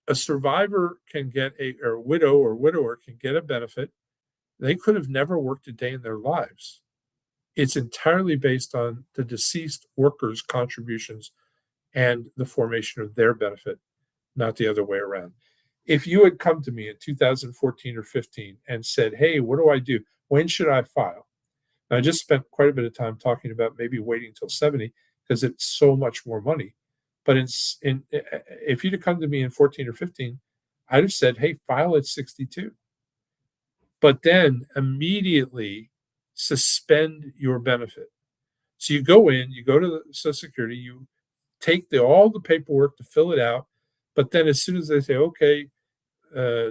a survivor can get or a widow or widower can get a benefit. They could have never worked a day in their lives. It's entirely based on the deceased worker's contributions and the formation of their benefit, not the other way around. If you had come to me in 2014 or 15 and said, hey, what do I do? When should I file? And I just spent quite a bit of time talking about maybe waiting until 70 because it's so much more money. But if you'd have come to me in 14 or 15, I'd have said, hey, file at 62. But then immediately suspend your benefit. So you go to the Social Security, you take all the paperwork to fill it out. But then as soon as they say, okay,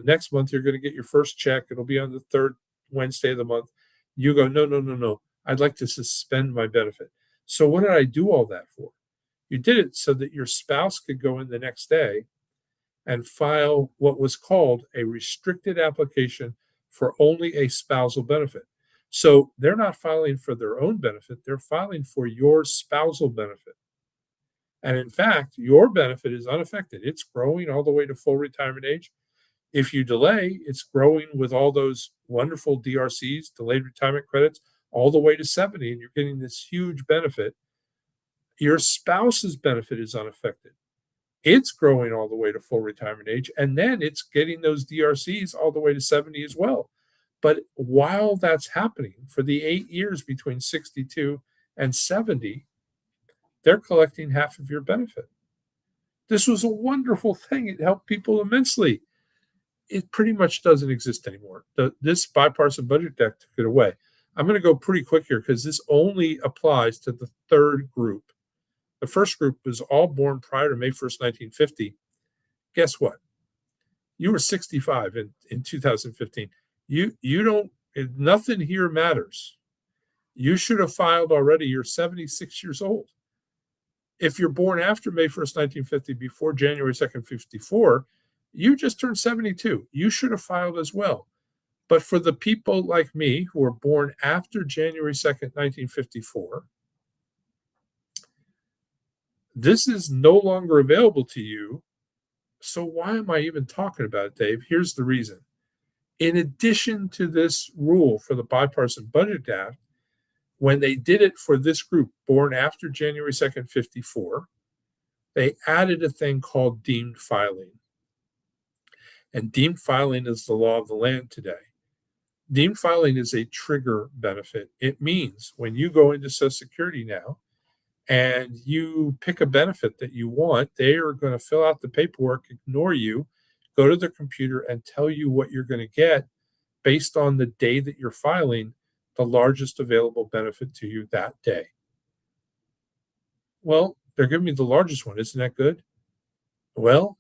next month you're going to get your first check, it'll be on the third Wednesday of the month, you go, no. I'd like to suspend my benefit. So what did I do all that for? You did it so that your spouse could go in the next day and file what was called a restricted application for only a spousal benefit. So they're not filing for their own benefit, they're filing for your spousal benefit. And in fact, your benefit is unaffected. It's growing all the way to full retirement age. If you delay, it's growing with all those wonderful DRCs, delayed retirement credits, all the way to 70, and you're getting this huge benefit. Your spouse's benefit is unaffected. It's growing all the way to full retirement age, and then it's getting those DRCs all the way to 70 as well. But while that's happening, for the 8 years between 62 and 70, they're collecting half of your benefit. This was a wonderful thing. It helped people immensely. It pretty much doesn't exist anymore. This bipartisan budget act took it away. I'm going to go pretty quick here because this only applies to the third group. The first group was all born prior to May 1st, 1950. Guess what? You were 65 in 2015. You don't, nothing here matters. You should have filed already. You're 76 years old. If you're born after May 1st, 1950, before January 2nd, 54, you just turned 72. You should have filed as well. But for the people like me who were born after January 2nd, 1954, this is no longer available to you. So why am I even talking about it, Dave? Here's the reason. In addition to this rule for the bipartisan budget act, when they did it for this group born after January 2nd, 54, they added a thing called deemed filing. And deemed filing is the law of the land today. Deemed filing is a trigger benefit. It means when you go into Social Security now and you pick a benefit that you want, they are going to fill out the paperwork, ignore you, go to the computer and tell you what you're going to get based on the day that you're filing the largest available benefit to you that day. Well, they're giving me the largest one. Isn't that good? Well,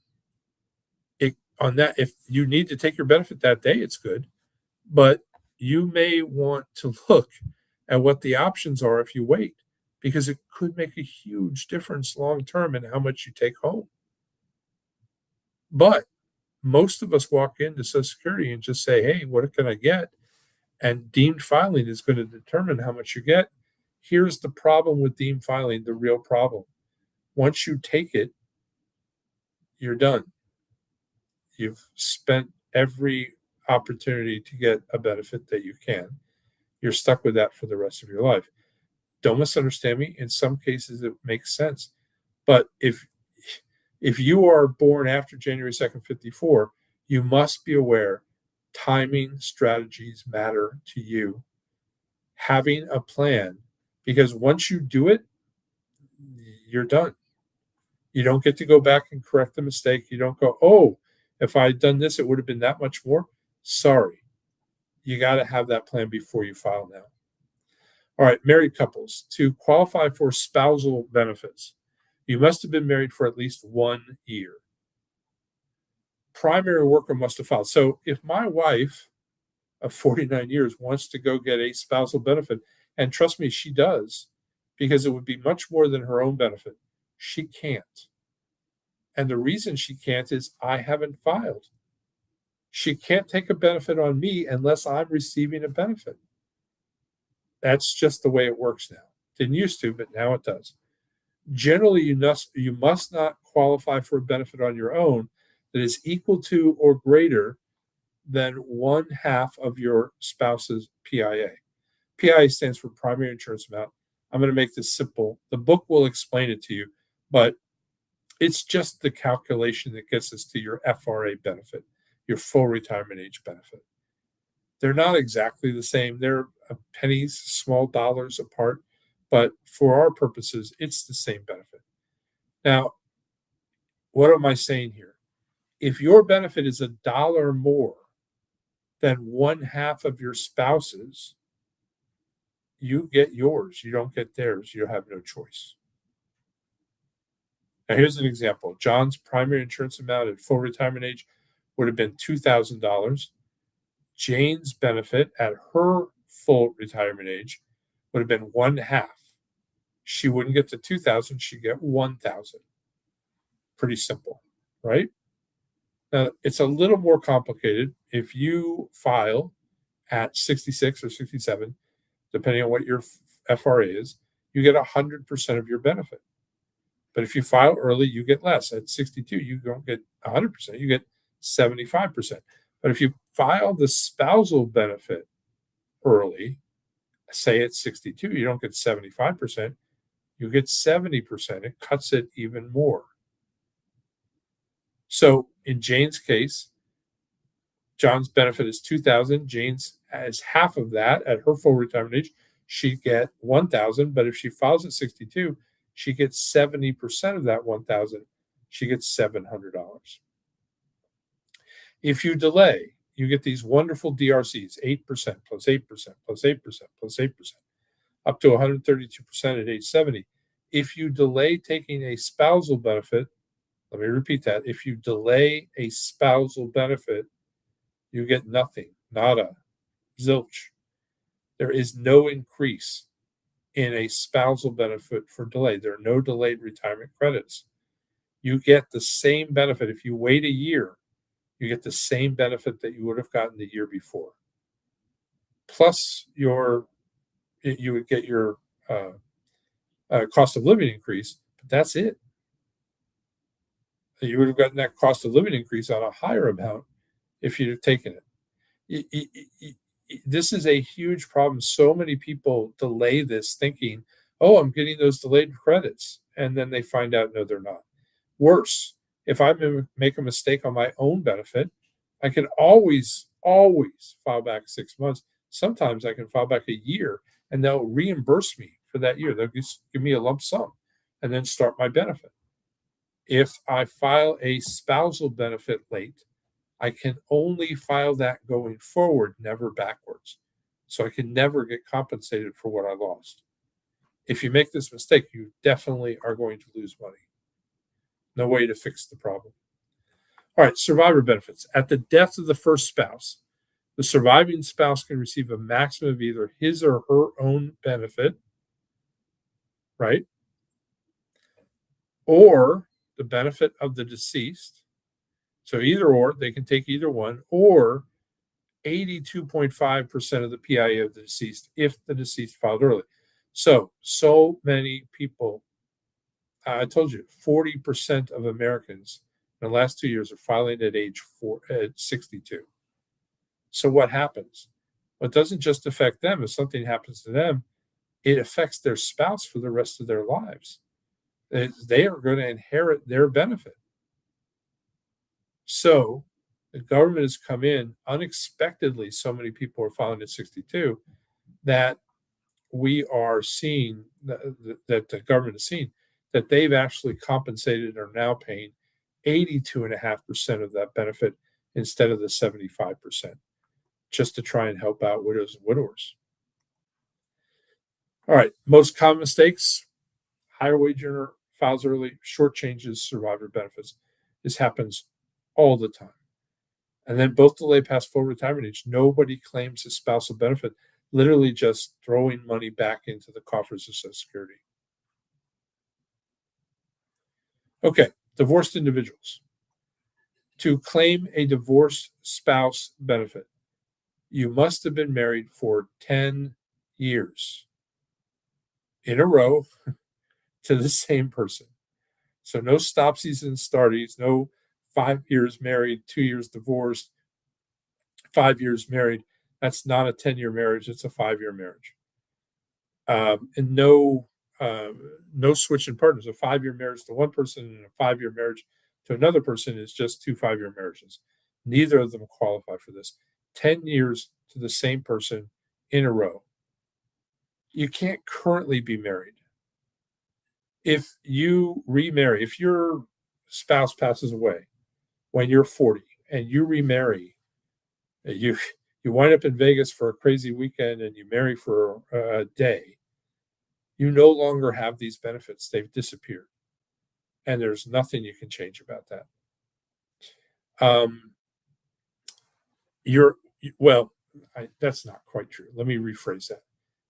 if you need to take your benefit that day, it's good. But you may want to look at what the options are if you wait, because it could make a huge difference long term in how much you take home. But most of us walk into Social Security and just say, hey, what can I get? And deemed filing is going to determine how much you get. Here's the problem with deemed filing, the real problem. Once you take it, you're done. You've spent every opportunity to get a benefit that you can. You're stuck with that for the rest of your life. Don't misunderstand me. In some cases, it makes sense. But if If you are born after January 2nd, 54, you must be aware timing strategies matter to you. Having a plan, because once you do it, you're done. You don't get to go back and correct the mistake. You don't go, oh, if I had done this, it would have been that much more. Sorry. You got to have that plan before you file now. All right, married couples. To qualify for spousal benefits, you must have been married for at least 1 year. Primary worker must have filed. So if my wife of 49 years wants to go get a spousal benefit, and trust me, she does, because it would be much more than her own benefit, she can't. And the reason she can't is I haven't filed. She can't take a benefit on me unless I'm receiving a benefit. That's just the way it works now. Didn't used to, but now it does. Generally, you must not qualify for a benefit on your own that is equal to or greater than one half of your spouse's PIA. PIA stands for primary insurance amount. I'm going to make this simple. The book will explain it to you, but it's just the calculation that gets us to your FRA benefit, your full retirement age benefit. They're not exactly the same. They're pennies, small dollars apart, but for our purposes, it's the same benefit. Now, what am I saying here? If your benefit is $1 more than one half of your spouse's, you get yours. You don't get theirs. You have no choice. Now, here's an example. John's primary insurance amount at full retirement age would have been $2,000. Jane's benefit at her full retirement age would have been one half. She wouldn't get the 2,000, she'd get 1,000. Pretty simple, right? Now, it's a little more complicated. If you file at 66 or 67, depending on what your FRA is, you get 100% of your benefit. But if you file early, you get less. At 62, you don't get 100%, you get 75%. But if you file the spousal benefit early, say at 62, you don't get 75%, you get 70%. It cuts it even more. So in Jane's case, John's benefit is 2,000. Jane's has half of that at her full retirement age. She'd get 1,000, but if she files at 62, she gets 70% of that 1,000. She gets $700. If you delay, you get these wonderful DRCs, 8% plus 8% plus 8% plus 8%, up to 132% at age 70. If you delay taking a spousal benefit, let me repeat that. If you delay a spousal benefit, you get nothing, nada, zilch. There is no increase in a spousal benefit for delay. There are no delayed retirement credits. You get the same benefit. If you wait a year, you get the same benefit that you would have gotten the year before. Plus, you would get your cost of living increase, but that's it. You would have gotten that cost of living increase on a higher amount if you'd have taken it. This is a huge problem. So many people delay this thinking, oh, I'm getting those delayed credits. And then they find out, no, they're not. Worse, if I make a mistake on my own benefit, I can always file back 6 months. Sometimes I can file back a year and they'll reimburse me for that year. They'll just give me a lump sum and then start my benefit. If I file a spousal benefit late, I can only file that going forward, never backwards. So I can never get compensated for what I lost. If you make this mistake, you definitely are going to lose money. No way to fix the problem. All right, survivor benefits. At the death of the first spouse, the surviving spouse can receive a maximum of either his or her own benefit, right? Or the benefit of the deceased. So either or, they can take either one, or 82.5% of the PIA of the deceased if the deceased filed early. So many people, I told you, 40% of Americans in the last 2 years are filing at at 62. So what happens? Well, it doesn't just affect them. If something happens to them, it affects their spouse for the rest of their lives. They are going to inherit their benefit. So the government has come in unexpectedly. So many people are filing at 62 that we are seeing that the government is seeing that they've actually compensated or now paying 82.5% of that benefit instead of the 75%, just to try and help out widows and widowers. All right, most common mistakes: higher wage earner files early, short changes survivor benefits. This happens all the time. And then both delay past full retirement age. Nobody claims a spousal benefit, literally just throwing money back into the coffers of Social Security. Okay, divorced individuals. To claim a divorced spouse benefit, you must have been married for 10 years in a row to the same person. So no stopsies and starties, no 5 years married, 2 years divorced, 5 years married. That's not a 10-year marriage, it's a 5-year marriage. And no switching partners. A 5-year marriage to one person and a 5-year marriage to another person is just two 5-year marriages. Neither of them qualify for this. 10 years to the same person in a row. You can't currently be married. If you remarry, if your spouse passes away when you're 40 and you remarry, you wind up in Vegas for a crazy weekend and you marry for a day, you no longer have these benefits. They've disappeared. And there's nothing you can change about that. You're well, that's not quite true. Let me rephrase that.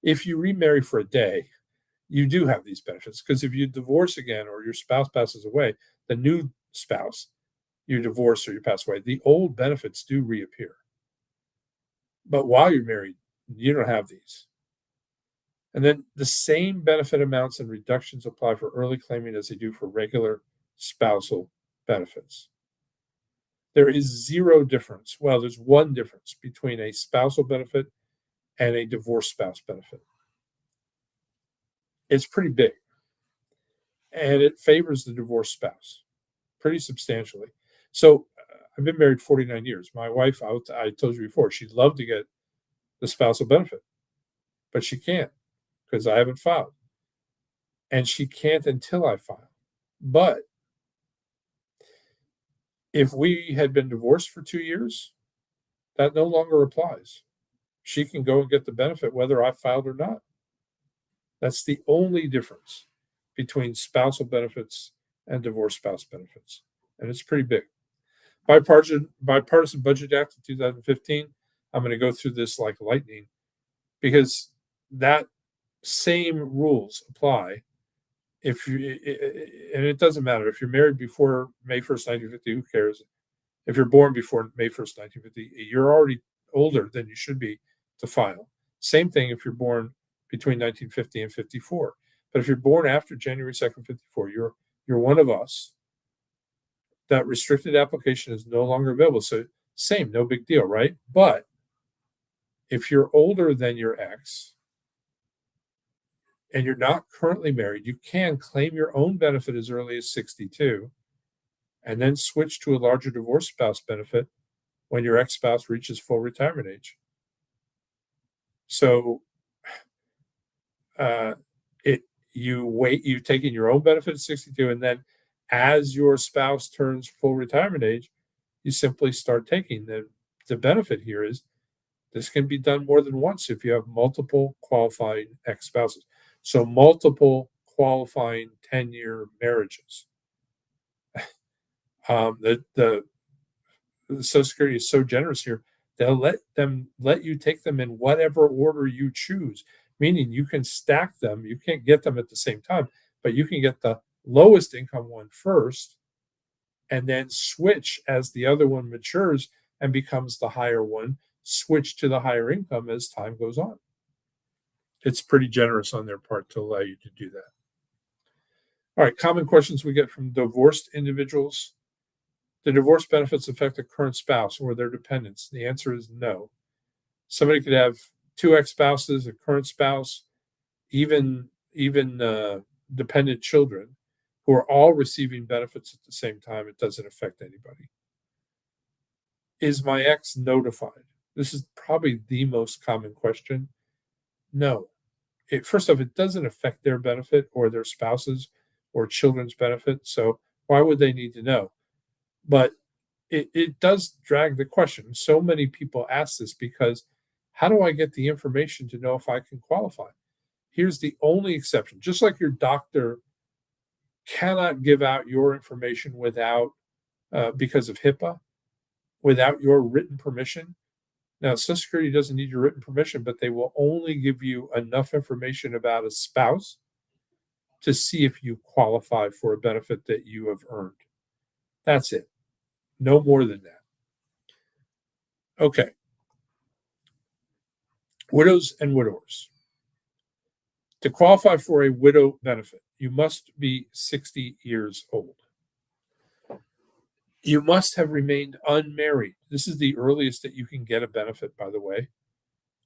If you remarry for a day, you do have these benefits because if you divorce again or your spouse passes away, the new spouse, you divorce or you pass away, the old benefits do reappear. But while you're married, you don't have these. And then the same benefit amounts and reductions apply for early claiming as they do for regular spousal benefits. There is zero difference. Well, there's one difference between a spousal benefit and a divorced spouse benefit. It's pretty big, and it favors the divorced spouse pretty substantially. So I've been married 49 years. My wife, I told you before, she'd love to get the spousal benefit, but she can't because I haven't filed. And she can't until I file. But if we had been divorced for 2 years, that no longer applies. She can go and get the benefit whether I filed or not. That's the only difference between spousal benefits and divorced spouse benefits. And it's pretty big. Bipartisan Budget Act of 2015, I'm going to go through this like lightning because that same rules apply if you, and it doesn't matter if you're married before May 1st, 1950, who cares? If you're born before May 1st, 1950, you're already older than you should be to file. Same thing if you're born between 1950 and 54. But if you're born after January 2nd, 54, you're one of us. That restricted application is no longer available. So same, no big deal, right? But if you're older than your ex and you're not currently married, you can claim your own benefit as early as 62 and then switch to a larger divorce spouse benefit when your ex-spouse reaches full retirement age. So you take in your own benefit at 62, and then as your spouse turns full retirement age, you simply start taking the benefit here is this can be done more than once if you have multiple qualifying ex-spouses. So multiple qualifying 10-year marriages. The Social Security is so generous here. They'll let you take them in whatever order you choose, meaning you can stack them. You can't get them at the same time, but you can get the lowest income one first and then switch as the other one matures and becomes the higher one, switch to the higher income as time goes on. It's pretty generous on their part to allow you to do that. All right, common questions we get from divorced individuals. Do divorce benefits affect a current spouse or their dependents? The answer is no. Somebody could have two ex-spouses, a current spouse, even dependent children who are all receiving benefits at the same time. It doesn't affect anybody. Is my ex notified? This is probably the most common question. No. First off, it doesn't affect their benefit or their spouses or children's benefit. So why would they need to know? But it does drag the question. So many people ask this because how do I get the information to know if I can qualify? Here's the only exception. Just like your doctor cannot give out your information without, because of HIPAA, without your written permission. Now, Social Security doesn't need your written permission, but they will only give you enough information about a spouse to see if you qualify for a benefit that you have earned. That's it. No more than that. Okay. Widows and widowers. To qualify for a widow benefit, you must be 60 years old. You must have remained unmarried. This is the earliest that you can get a benefit, by the way,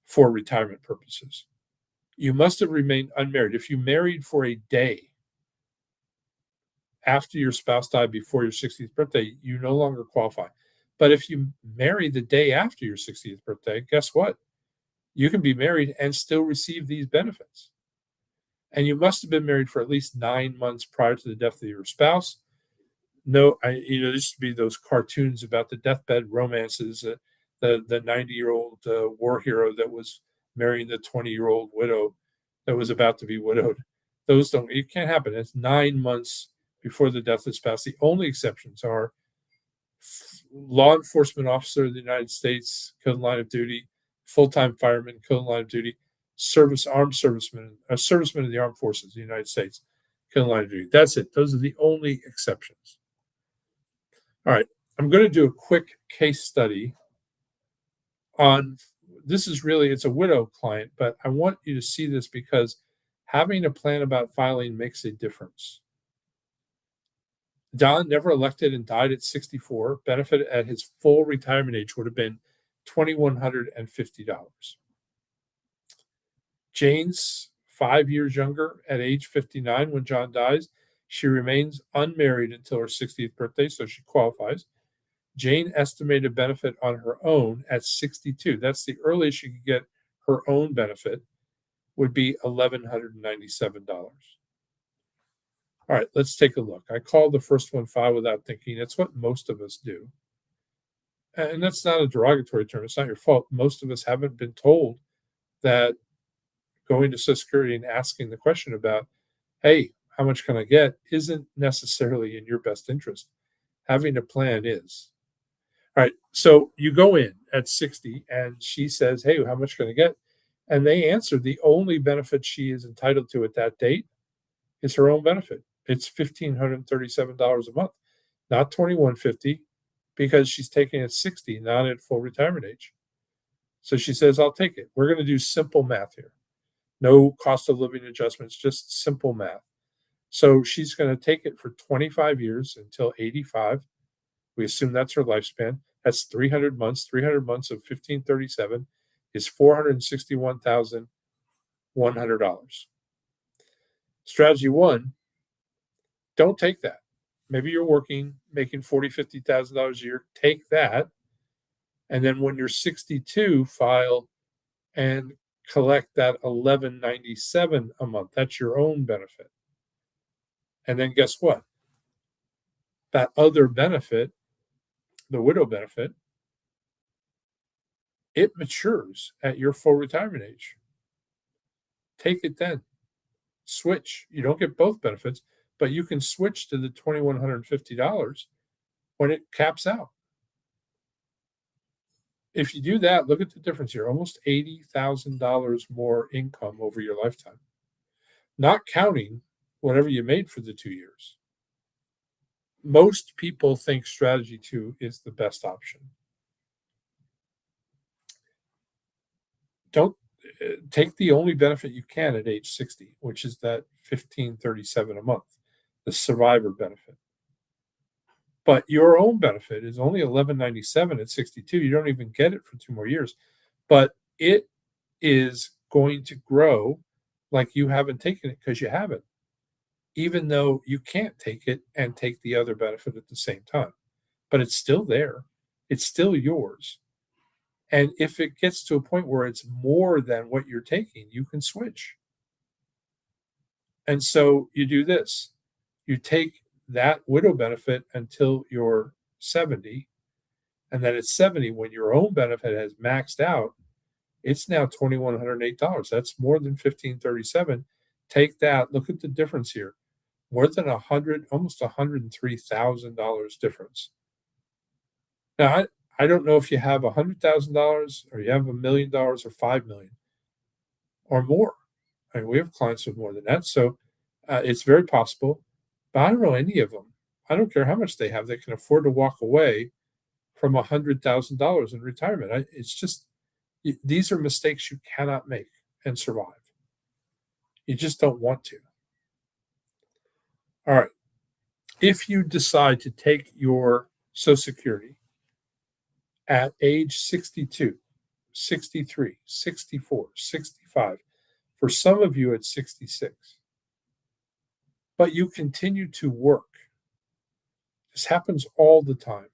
for retirement purposes. You must have remained unmarried. If you married for a day after your spouse died before your 60th birthday, you no longer qualify. But if you marry the day after your 60th birthday, guess what? You can be married and still receive these benefits. And you must have been married for at least 9 months prior to the death of your spouse. No, there used to be those cartoons about the deathbed romances, the 90-year-old war hero that was marrying the 20-year-old widow that was about to be widowed. It can't happen. It's 9 months before the death of the spouse. The only exceptions are law enforcement officer of the United States, killed in line of duty, full-time fireman, killed in line of duty, armed serviceman, a serviceman of the armed forces of the United States, killed in line of duty. That's it. Those are the only exceptions. All right, I'm going to do a quick case study on this. It's a widow client, but I want you to see this because having a plan about filing makes a difference. Don, never elected and died at 64. Benefit at his full retirement age would have been $2,150. Jane's 5 years younger at age 59 when John dies. She remains unmarried until her 60th birthday, so she qualifies. Jane estimated benefit on her own at 62. That's the earliest she could get her own benefit, would be $1,197. All right, let's take a look. I called the first one file without thinking. It's what most of us do. And that's not a derogatory term. It's not your fault. Most of us haven't been told that going to Social Security and asking the question about, hey, how much can I get, isn't necessarily in your best interest. Having a plan is. All right, so you go in at 60 and she says, hey, how much can I get? And they answer the only benefit she is entitled to at that date is her own benefit. It's $1,537 a month, not $2,150, because she's taking it at 60, not at full retirement age. So she says, I'll take it. We're going to do simple math here. No cost of living adjustments, just simple math. So she's going to take it for 25 years until 85. We assume that's her lifespan. That's 300 months. 300 months of 1,537 is $461,100. Strategy one, don't take that. Maybe you're working, making $40,000, $50,000 a year. Take that. And then when you're 62, file and collect that $1,197 a month. That's your own benefit. And then guess what? That other benefit, the widow benefit, it matures at your full retirement age. Take it then. Switch. You don't get both benefits, but you can switch to the $2,150 when it caps out. If you do that, look at the difference here. Almost $80,000 more income over your lifetime. Not counting whatever you made for the 2 years. Most people think strategy 2 is the best option. Don't take the only benefit you can at age 60, which is that $1,537 a month, the survivor benefit. But your own benefit is only $1,197 at 62. You don't even get it for 2 more years, but it is going to grow like you haven't taken it because you haven't, even though you can't take it and take the other benefit at the same time. But it's still there. It's still yours. And if it gets to a point where it's more than what you're taking, you can switch. And so you do this. You take that widow benefit until you're 70, and then at 70, when your own benefit has maxed out, it's now $2,108. That's more than 1,537. Take that. Look at the difference here. More than 100, almost $103,000 difference. Now, I don't know if you have $100,000 or you have $1 million or 5 million or more. I mean, we have clients with more than that, so it's very possible. But I don't know any of them. I don't care how much they have; they can afford to walk away from $100,000 in retirement. It's just these are mistakes you cannot make and survive. You just don't want to. All right. If you decide to take your Social Security at age 62, 63, 64, 65, for some of you at 66, but you continue to work, this happens all the time.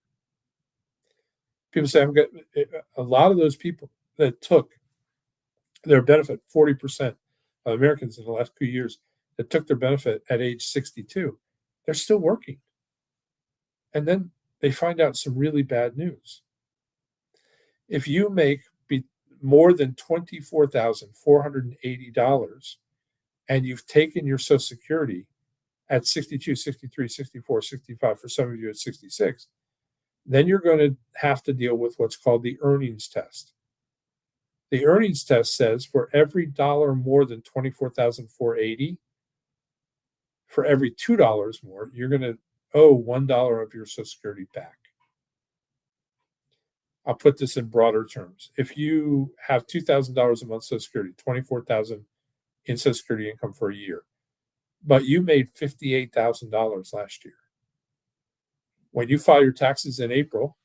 People say, I'm getting a lot of those people that took their benefit, 40% of Americans in the last few years that took their benefit at age 62, they're still working. And then they find out some really bad news. If you make more than $24,480 and you've taken your Social Security at 62, 63, 64, 65, for some of you at 66, then you're going to have to deal with what's called the earnings test. The earnings test says for every dollar more than 24,480, for every $2 more, you're going to owe $1 of your Social Security back. I'll put this in broader terms. If you have $2,000 a month Social Security, 24,000 in Social Security income for a year, but you made $58,000 last year. When you file your taxes in April,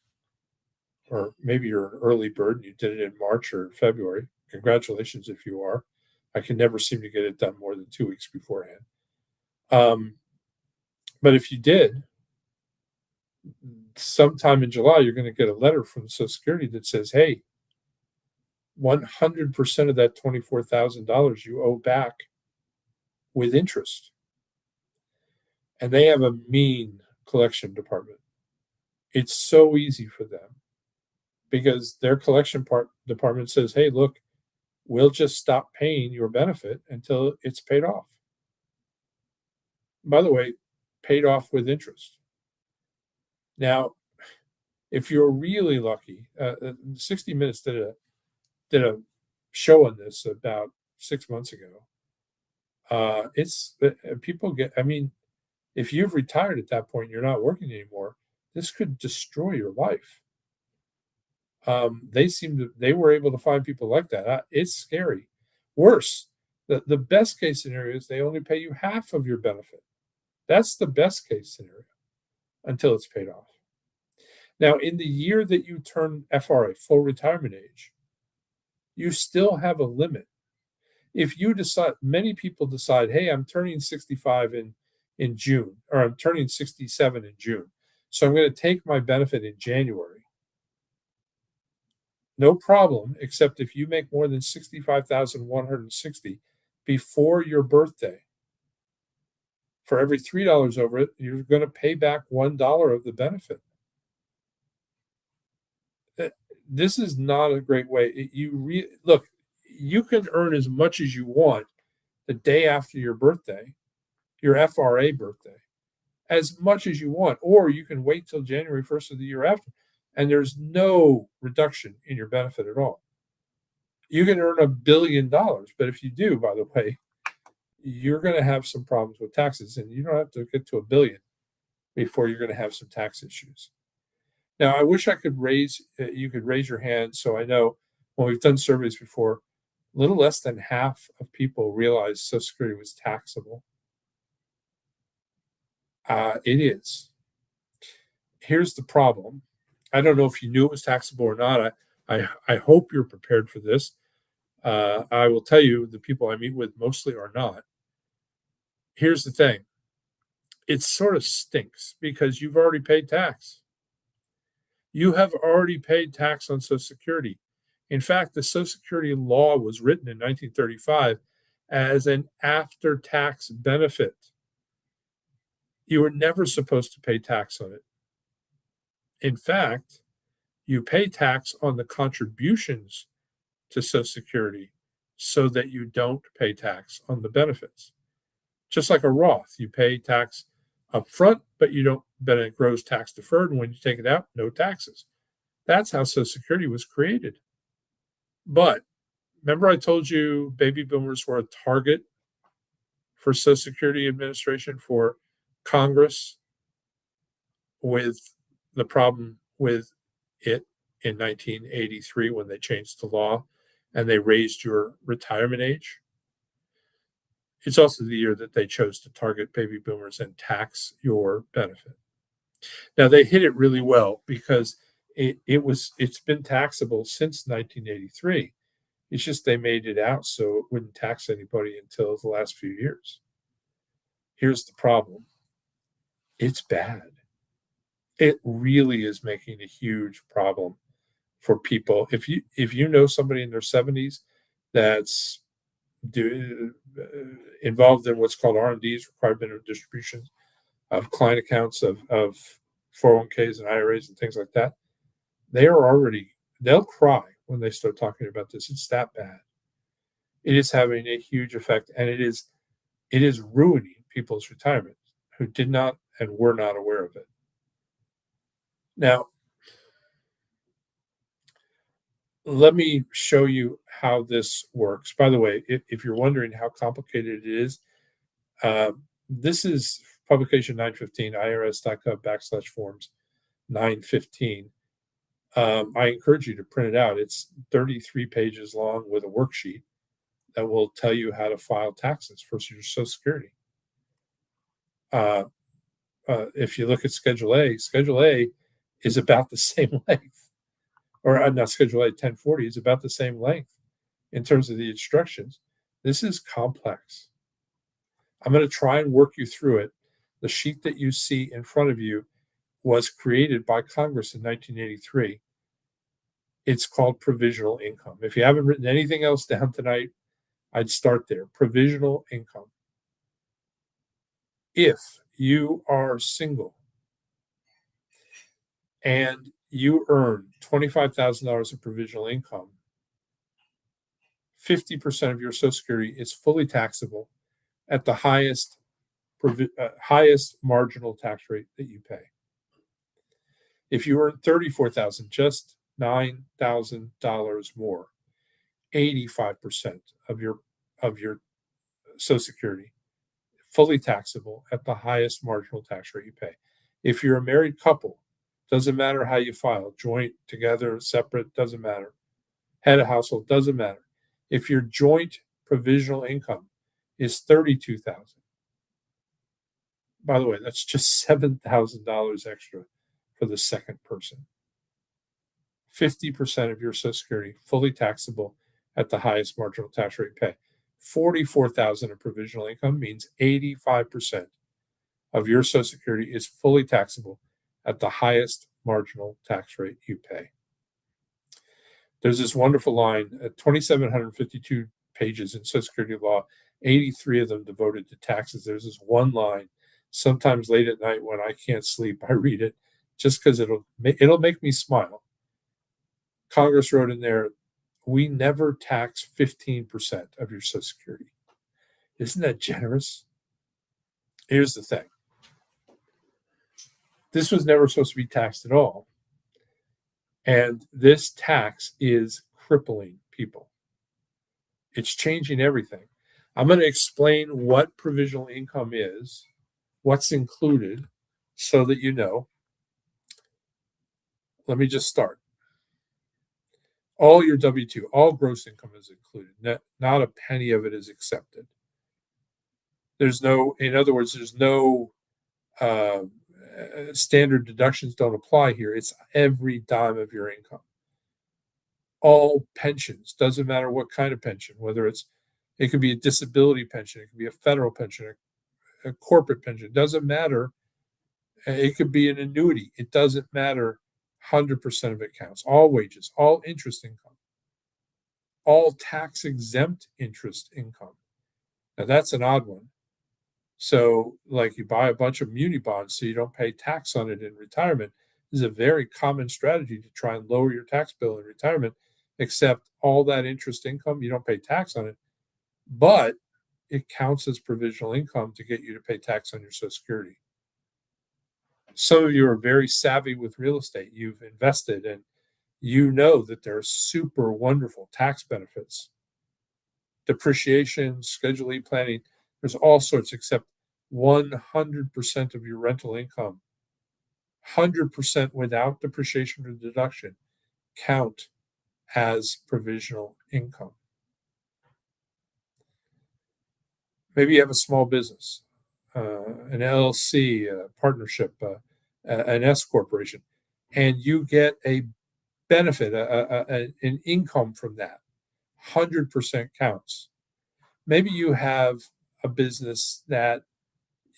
or maybe you're an early bird and you did it in March or February, congratulations if you are. I can never seem to get it done more than 2 weeks beforehand. But if you did, sometime in July, you're going to get a letter from Social Security that says, hey, 100% of that $24,000 you owe back with interest. And they have a mean collection department. It's so easy for them because their collection department says, hey, look, we'll just stop paying your benefit until it's paid off. By the way, paid off with interest. Now, if you're really lucky, 60 Minutes did a show on this about 6 months ago. It's people get, I mean, if you've retired at that point, and you're not working anymore, this could destroy your life. They were able to find people like that. It's scary. Worse, the best case scenario is they only pay you half of your benefit. That's the best case scenario until it's paid off. Now, in the year that you turn FRA, full retirement age, you still have a limit. If you decide, many people decide, hey, I'm turning 65 in June, or I'm turning 67 in June, so I'm going to take my benefit in January. No problem, except if you make more than 65,160 before your birthday, for every $3 over it, you're going to pay back $1 of the benefit. This is not a great way. Look, you can earn as much as you want the day after your birthday, your FRA birthday, as much as you want, or you can wait till January 1st of the year after, and there's no reduction in your benefit at all. You can earn $1 billion, but if you do, by the way, you're going to have some problems with taxes, and you don't have to get to $1 billion before you're going to have some tax issues. Now, I wish you could raise your hand so I know when we've done surveys before, a little less than half of people realized Social Security was taxable. It is. Here's the problem. I don't know if you knew it was taxable or not. I hope you're prepared for this. I will tell you, the people I meet with mostly are not. Here's the thing. It sort of stinks because you've already paid tax. you have already paid tax on Social Security. In fact, the Social Security law was written in 1935 as an after tax benefit. You were never supposed to pay tax on it. In fact, you pay tax on the contributions to Social Security so that you don't pay tax on the benefits. Just like a Roth, you pay tax up front, but you don't, but it grows tax deferred. And when you take it out, no taxes. That's how Social Security was created. But remember, I told you baby boomers were a target for Social Security Administration, for Congress, with the problem with it in 1983 when they changed the law and they raised your retirement age. It's also the year that they chose to target baby boomers and tax your benefit. Now they hit it really well because it's been taxable since 1983. It's just they made it out so it wouldn't tax anybody until the last few years. Here's the problem. It's bad. It really is making a huge problem for people. If you know somebody in their 70s that's involved in what's called RMDs, required minimum distributions, of client accounts of 401ks and IRAs and things like that, they'll cry when they start talking about this. It's that bad. It is having a huge effect, and it is ruining people's retirement who did not and were not aware of it. Now, let me show you how this works. By the way, if you're wondering how complicated it is, this is publication 915, irs.gov/forms 915. I encourage you to print it out. It's 33 pages long with a worksheet that will tell you how to file taxes for your Social Security. If you look at Schedule A is about the same length, or not Schedule A, 1040 is about the same length in terms of the instructions. This is complex. I'm going to try and work you through it. The sheet that you see in front of you was created by Congress in 1983. It's called provisional income. If you haven't written anything else down tonight, I'd start there. Provisional income. If you are single and you earn $25,000 of provisional income, 50% of your Social Security is fully taxable at the highest marginal tax rate that you pay. If you earn $34,000, just $9,000 more, 85% of your Social Security fully taxable at the highest marginal tax rate you pay. If you're a married couple, doesn't matter how you file, joint, together, separate, doesn't matter. Head of household, doesn't matter. If your joint provisional income is $32,000, by the way, that's just $7,000 extra for the second person. 50% of your Social Security fully taxable at the highest marginal tax rate you pay. $44,000 of provisional income means 85% of your Social Security is fully taxable at the highest marginal tax rate you pay. There's this wonderful line, 2,752 pages in Social Security law, 83 of them devoted to taxes. There's this one line, sometimes late at night when I can't sleep, I read it just because it'll make me smile. Congress wrote in there, we never tax 15% of your Social Security. Isn't that generous? Here's the thing. This was never supposed to be taxed at all. And this tax is crippling people. It's changing everything. I'm going to explain what provisional income is, what's included, so that you know. Let me just start. All your W-2, all gross income is included. Not a penny of it is accepted. In other words, there's no standard deductions don't apply here. It's every dime of your income. All pensions, doesn't matter what kind of pension, whether it could be a disability pension, it could be a federal pension, a corporate pension, it doesn't matter. It could be an annuity. It doesn't matter 100% of it counts. All wages, all interest income, all tax exempt interest income. Now, that's an odd one. So, like you buy a bunch of muni bonds so you don't pay tax on it in retirement is a very common strategy to try and lower your tax bill in retirement, except all that interest income, you don't pay tax on it, but it counts as provisional income to get you to pay tax on your Social Security. Some of you are very savvy with real estate. You've invested and you know that there are super wonderful tax benefits, depreciation, Schedule E planning. There's all sorts, except 100% of your rental income, 100% without depreciation or deduction, count as provisional income. Maybe you have a small business, an LLC, a partnership, an S corporation, and you get a benefit, an income from that. 100% counts. Maybe you have a business that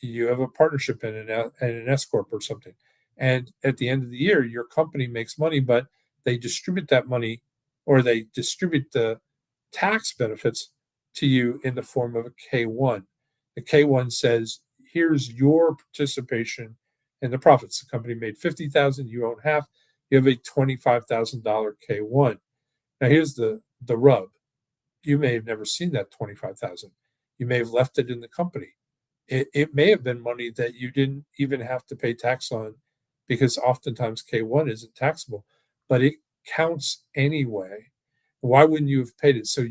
you have a partnership in an S corp or something, and at the end of the year, your company makes money, but they distribute that money, or they distribute the tax benefits to you in the form of a K1. The K1 says, here's your participation in the profits. The company made 50,000, you own half, you have a $25,000 K1. Now here's the rub. You may have never seen that 25,000. You may have left it in the company. It may have been money that you didn't even have to pay tax on, because oftentimes K1 isn't taxable, but it counts anyway. Why wouldn't you have paid it? So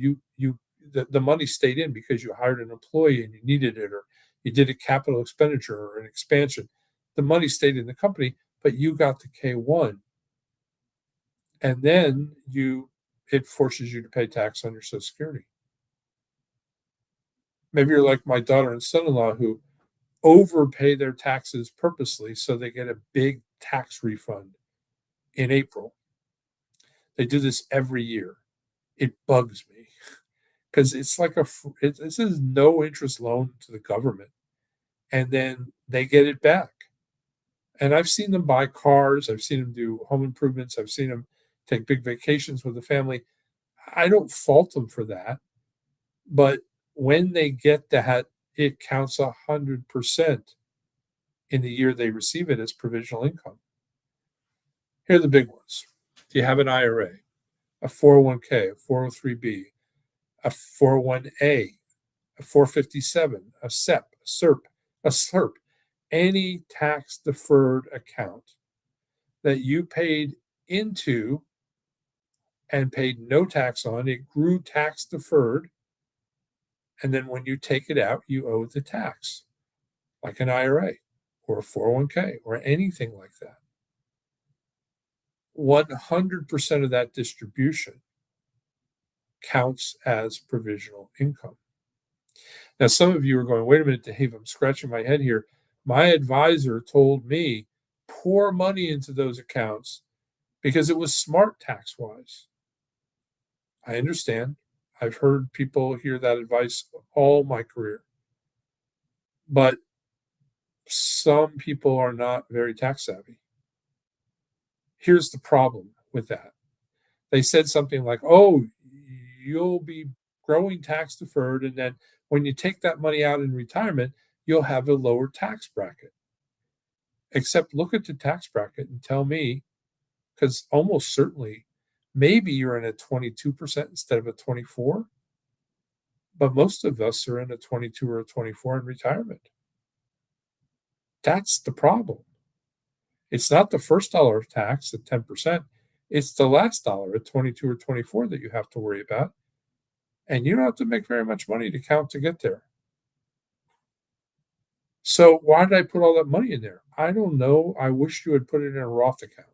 the money stayed in because you hired an employee and you needed it, or you did a capital expenditure or an expansion. The money stayed in the company, but you got the K1. And then it forces you to pay tax on your Social Security. Maybe you're like my daughter and son-in-law, who overpay their taxes purposely so they get a big tax refund in April. They do this every year. It bugs me because it's like this is no interest loan to the government, and then they get it back. And I've seen them buy cars. I've seen them do home improvements. I've seen them take big vacations with the family. I don't fault them for that. But when they get that, it counts 100% in the year they receive it as provisional income. Here are the big ones. Do you have an IRA, a 401k, a 403b, a 401a, a 457, a SEP, a SERP, a SLRP, any tax deferred account that you paid into and paid no tax on? It grew tax deferred, and then when you take it out, you owe the tax, like an IRA or a 401k or anything like that. 100% of that distribution counts as provisional income. Now, some of you are going, wait a minute, Dave, I'm scratching my head here. My advisor told me pour money into those accounts because it was smart tax-wise. I understand. I've heard people hear that advice all my career. But some people are not very tax savvy. Here's the problem with that. They said something like, oh, you'll be growing tax deferred, and then when you take that money out in retirement, you'll have a lower tax bracket. Except look at the tax bracket and tell me, because almost certainly, maybe you're in a 22% instead of a 24%, but most of us are in a 22 or a 24 in retirement. That's the problem. It's not the first dollar of tax at 10%. It's the last dollar at 22 or 24 that you have to worry about. And you don't have to make very much money to count to get there. So why did I put all that money in there? I don't know. I wish you had put it in a Roth account,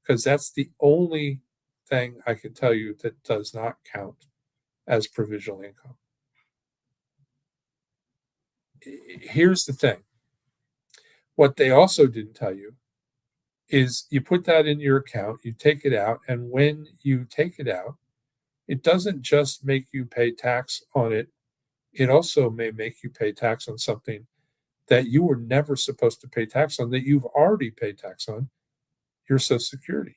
because that's the only thing I can tell you that does not count as provisional income. Here's the thing. What they also didn't tell you is you put that in your account, you take it out, and when you take it out, it doesn't just make you pay tax on it. It also may make you pay tax on something that you were never supposed to pay tax on, that you've already paid tax on. your Social Security.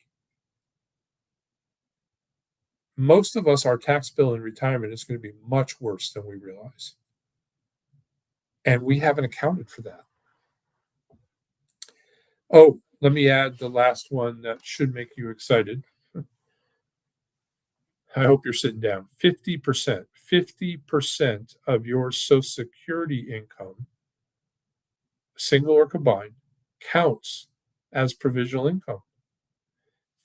Most of us, our tax bill in retirement is going to be much worse than we realize. And we haven't accounted for that. Oh, let me add the last one that should make you excited. I hope you're sitting down. 50% of your Social Security income, single or combined, counts as provisional income.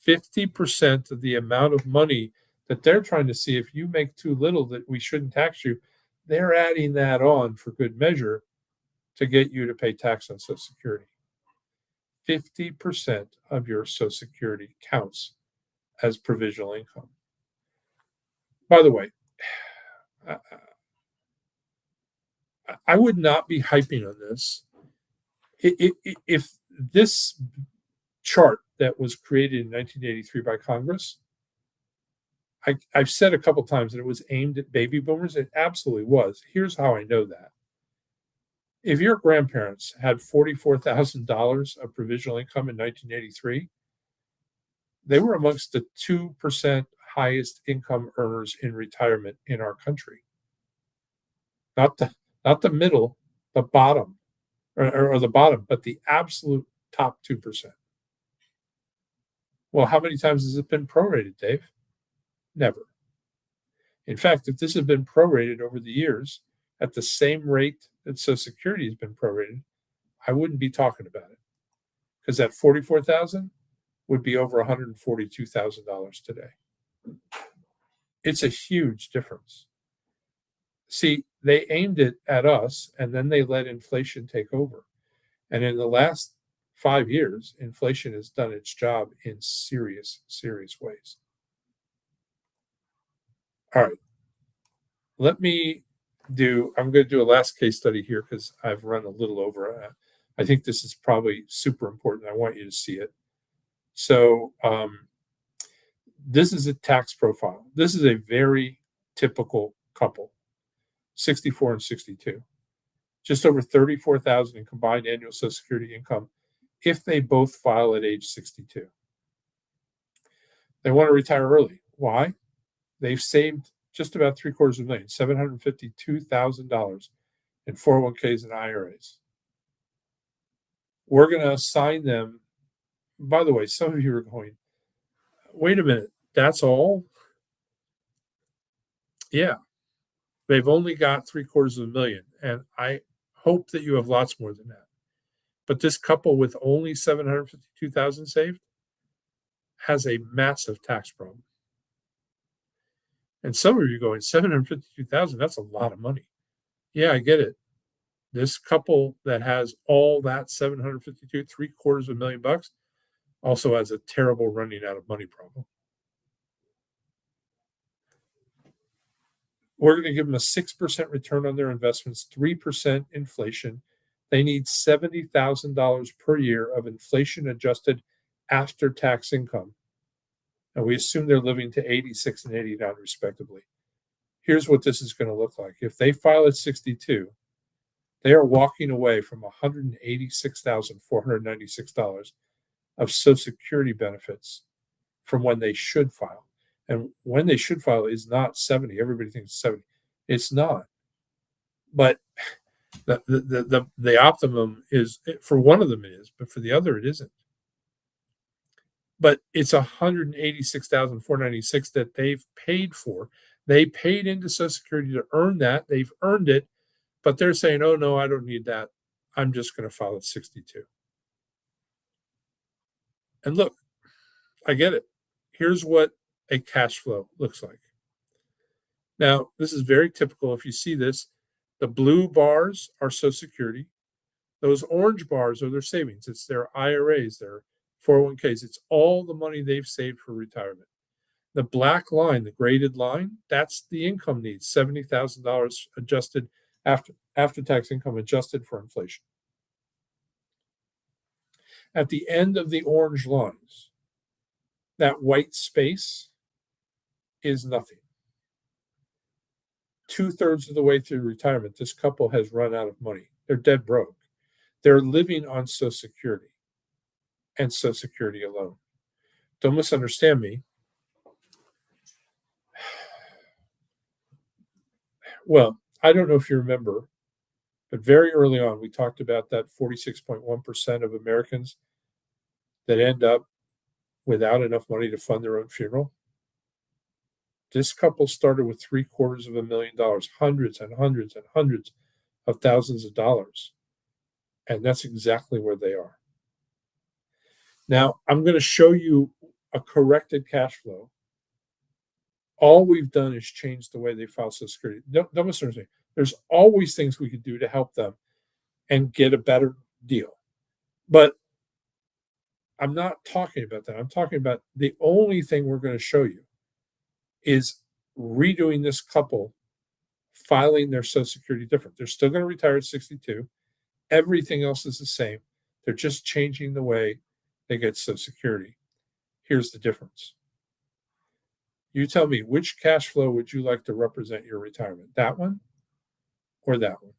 50% of the amount of money that they're trying to see if you make too little that we shouldn't tax you, they're adding that on for good measure to get you to pay tax on Social Security. 50% of your Social Security counts as provisional income. By the way, I would not be hyping on this. If this chart that was created in 1983 by Congress, I've said a couple times that it was aimed at baby boomers. It absolutely was. Here's how I know that. If your grandparents had $44,000 of provisional income in 1983, they were amongst the 2% highest income earners in retirement in our country. Not the middle, the bottom, or the bottom, but the absolute top 2%. Well, how many times has it been prorated, Dave? Never. In fact, if this had been prorated over the years at the same rate that Social Security has been prorated, I wouldn't be talking about it, because that 44,000 would be over $142,000 today. It's a huge difference. See, they aimed it at us, and then they let inflation take over. And in the last 5 years, inflation has done its job in serious, serious ways. All right. I'm going to do a last case study here because I've run a little over. I think this is probably super important. I want you to see it. So this is a tax profile. This is a very typical couple, 64 and 62. Just over 34,000 in combined annual Social Security income if they both file at age 62. They want to retire early. Why? They've saved just about $752,000, $752,000 in 401ks and IRAs. We're going to assign them. By the way, some of you are going, wait a minute, that's all? Yeah, they've only got $750,000, and I hope that you have lots more than that. But this couple with only $752,000 saved has a massive tax problem. And some of you are going, $752,000, that's a lot of money. Yeah, I get it. This couple that has all that 752, $750,000 also has a terrible running out of money problem. We're going to give them a 6% return on their investments, 3% inflation. They need $70,000 per year of inflation-adjusted after-tax income. And we assume they're living to 86 and 89, respectively. Here's what this is going to look like. If they file at 62, they are walking away from $186,496 of Social Security benefits from when they should file. And when they should file is not 70. Everybody thinks 70. It's not. But the optimum is, for one of them it is, but for the other it isn't. But it's $186,496 that they've paid for. They paid into Social Security to earn that. They've earned it, but they're saying, oh, no, I don't need that. I'm just going to file at 62. And look, I get it. Here's what a cash flow looks like. Now, this is very typical. If you see this, the blue bars are Social Security. Those orange bars are their savings. It's their IRAs, their 401ks. It's all the money they've saved for retirement. The black line, the graded line, that's the income needs, $70,000 adjusted after-tax income adjusted for inflation. At the end of the orange lines, that white space is nothing. 2/3 of the way through retirement, this couple has run out of money. They're dead broke. They're living on Social Security. and Social Security alone. Don't misunderstand me. Well, I don't know if you remember, but very early on, we talked about that 46.1% of Americans that end up without enough money to fund their own funeral. This couple started with $750,000, hundreds and hundreds and hundreds of thousands of dollars. And that's exactly where they are. Now, I'm going to show you a corrected cash flow. All we've done is change the way they file Social Security. Don't misunderstand me. There's always things we could do to help them and get a better deal. But I'm not talking about that. I'm talking about the only thing we're going to show you is redoing this couple filing their Social Security different. They're still going to retire at 62. Everything else is the same. They're just changing the way they get Social Security. Here's the difference. You tell me, which cash flow would you like to represent your retirement? That one or that one?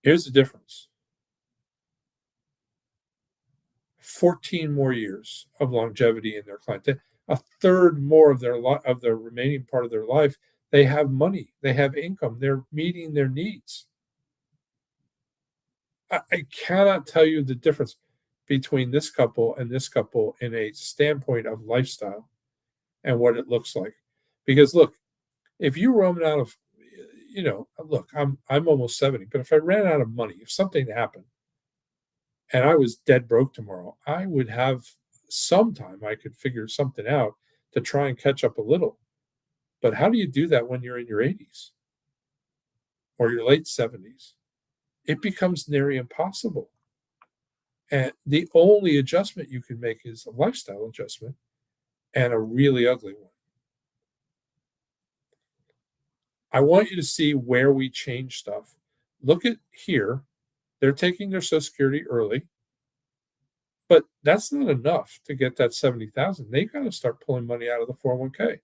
Here's the difference. 14 more years of longevity in their client. A third more of their remaining part of their life, they have money, they have income, they're meeting their needs. I cannot tell you the difference between this couple and this couple in a standpoint of lifestyle and what it looks like. Because look, if you run out of, look, I'm almost 70, but if I ran out of money, if something happened and I was dead broke tomorrow, I would have some time I could figure something out to try and catch up a little. But how do you do that when you're in your 80s or your late 70s? It becomes nearly impossible. And the only adjustment you can make is a lifestyle adjustment, and a really ugly one. I want you to see where we change stuff. Look at here. They're taking their Social Security early, but that's not enough to get that 70,000. They've got to start pulling money out of the 401k.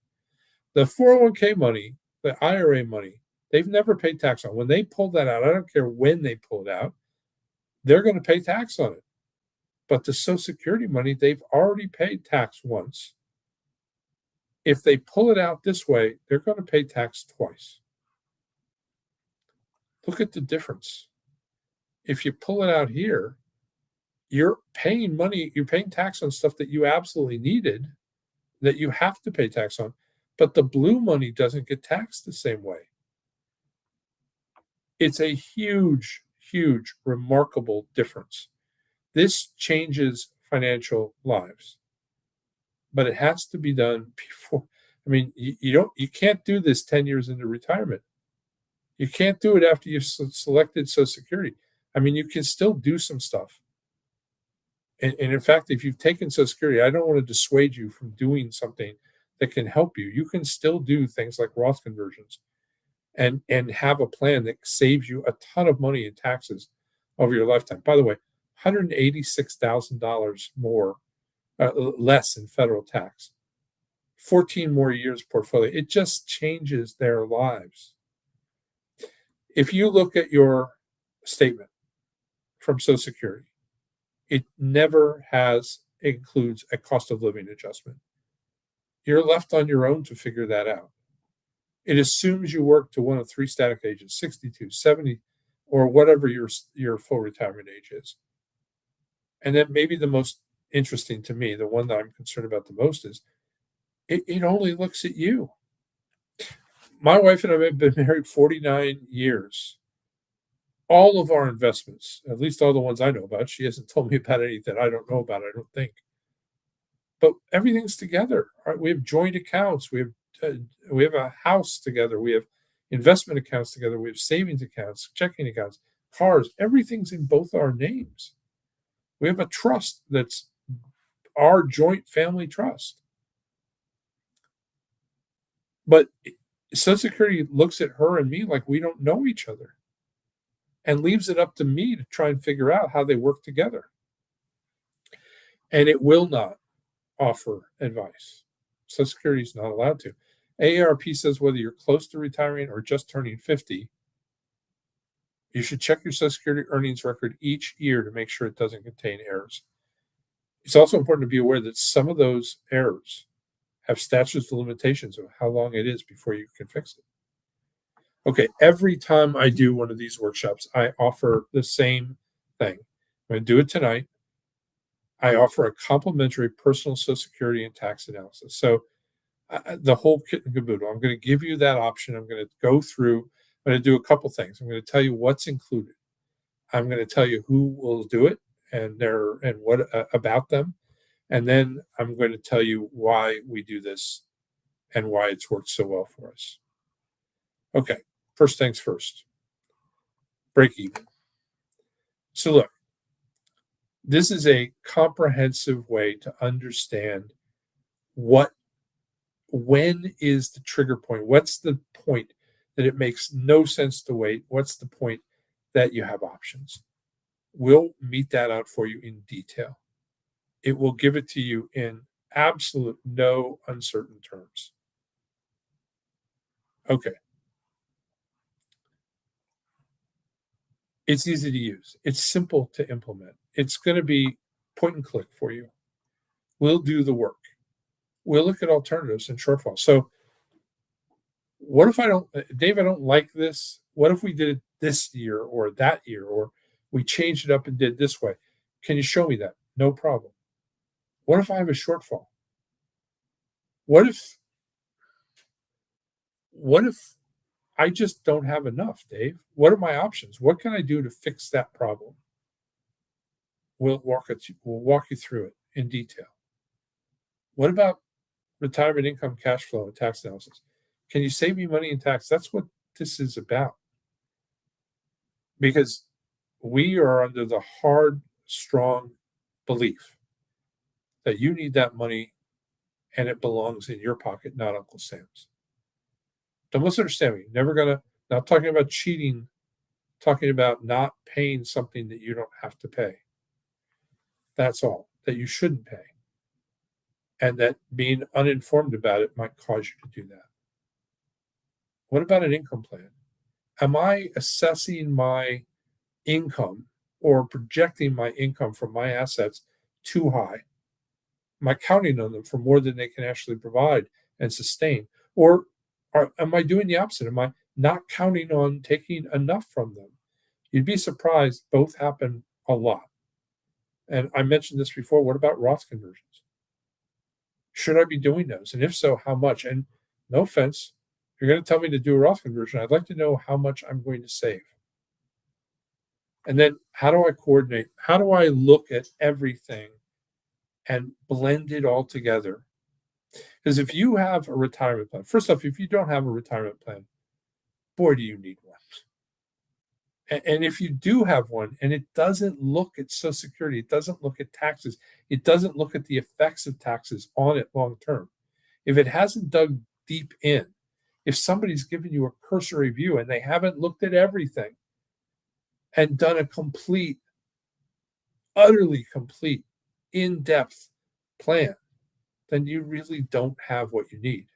The 401k money, the IRA money, they've never paid tax on. When they pull that out, I don't care when they pull it out, they're going to pay tax on it. But the Social Security money, they've already paid tax once. If they pull it out this way, they're going to pay tax twice. Look at the difference. If you pull it out here, you're paying money, you're paying tax on stuff that you absolutely needed, that you have to pay tax on, but the blue money doesn't get taxed the same way. It's a huge, huge, remarkable difference. This changes financial lives, but it has to be done before. I mean, you can't do this 10 years into retirement. You can't do it after you've selected Social Security. I mean, you can still do some stuff. And in fact, if you've taken Social Security, I don't want to dissuade you from doing something that can help you. You can still do things like Roth conversions and have a plan that saves you a ton of money in taxes over your lifetime. By the way, $186,000 more, less in federal tax, 14 more years portfolio. It just changes their lives. If you look at your statement from Social Security, it never includes a cost of living adjustment. You're left on your own to figure that out. It assumes you work to one of three static ages, 62, 70, or whatever your full retirement age is. And then maybe the most interesting to me, the one that I'm concerned about the most, is it only looks at you. My wife and I have been married 49 years. All of our investments, at least all the ones I know about, she hasn't told me about any that I don't know about, I don't think. But everything's together. Right? We have joint accounts. We have a house together. We have investment accounts together. We have savings accounts, checking accounts, cars. Everything's in both our names. We have a trust that's our joint family trust. But Social Security looks at her and me like we don't know each other and leaves it up to me to try and figure out how they work together. And it will not offer advice. Social Security is not allowed to. AARP says whether you're close to retiring or just turning 50, you should check your Social Security earnings record each year to make sure it doesn't contain errors. It's also important to be aware that some of those errors have statutes of limitations of how long it is before you can fix it. Okay, every time I do one of these workshops, I offer the same thing. I'm going to do it tonight. I offer a complimentary personal Social Security and tax analysis. So the whole kit and caboodle. I'm going to give you that option. I'm going to go through. I'm going to do a couple things. I'm going to tell you what's included. I'm going to tell you who will do it and what about them, and then I'm going to tell you why we do this and why it's worked so well for us. Okay, first things first. Break even. So look, this is a comprehensive way to understand what when is the trigger point? What's the point that it makes no sense to wait? What's the point that you have options? We'll meet that out for you in detail. It will give it to you in absolute no uncertain terms. Okay. It's easy to use. It's simple to implement. It's going to be point and click for you. We'll do the work. We'll look at alternatives and shortfalls. So, what if I don't, Dave, I don't like this? What if we did it this year or that year, or we changed it up and did this way? Can you show me that? No problem. What if I have a shortfall? What if, what if I just don't have enough, Dave? What are my options? What can I do to fix that problem? We'll walk you through it in detail. What about retirement income cash flow and tax analysis? Can you save me money in tax? That's what this is about. Because we are under the hard, strong belief that you need that money and it belongs in your pocket, not Uncle Sam's. Don't misunderstand me. Never gonna, not talking about cheating, talking about not paying something that you don't have to pay. That's all, that you shouldn't pay. And that being uninformed about it might cause you to do that. What about an income plan? Am I assessing my income or projecting my income from my assets too high? Am I counting on them for more than they can actually provide and sustain? Or am I doing the opposite? Am I not counting on taking enough from them? You'd be surprised, both happen a lot. And I mentioned this before. What about Roth conversions? Should I be doing those? And if so, how much? And no offense, if you're going to tell me to do a Roth conversion, I'd like to know how much I'm going to save. And then how do I coordinate? How do I look at everything and blend it all together? Because if you have a retirement plan, first off, if you don't have a retirement plan, boy, do you need one. And if you do have one and it doesn't look at Social Security, it doesn't look at taxes, it doesn't look at the effects of taxes on it long term, if it hasn't dug deep in, if somebody's given you a cursory view and they haven't looked at everything and done a complete, utterly complete, in depth plan, then you really don't have what you need.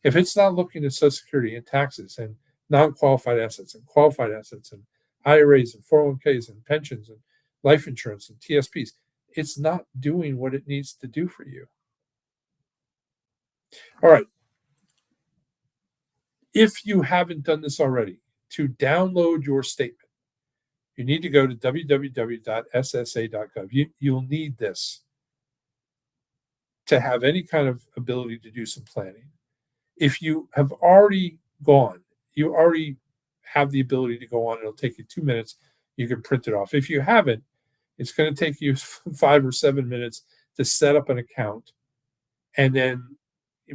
If it's not looking at Social Security and taxes and non-qualified assets and qualified assets and IRAs and 401ks and pensions and life insurance and TSPs, it's not doing what it needs to do for you. All right. If you haven't done this already, to download your statement, you need to go to www.ssa.gov. You'll need this to have any kind of ability to do some planning. If you have already gone, you already have the ability to go on. It'll take you 2 minutes. You can print it off. If you haven't, it's going to take you 5 or 7 minutes to set up an account and then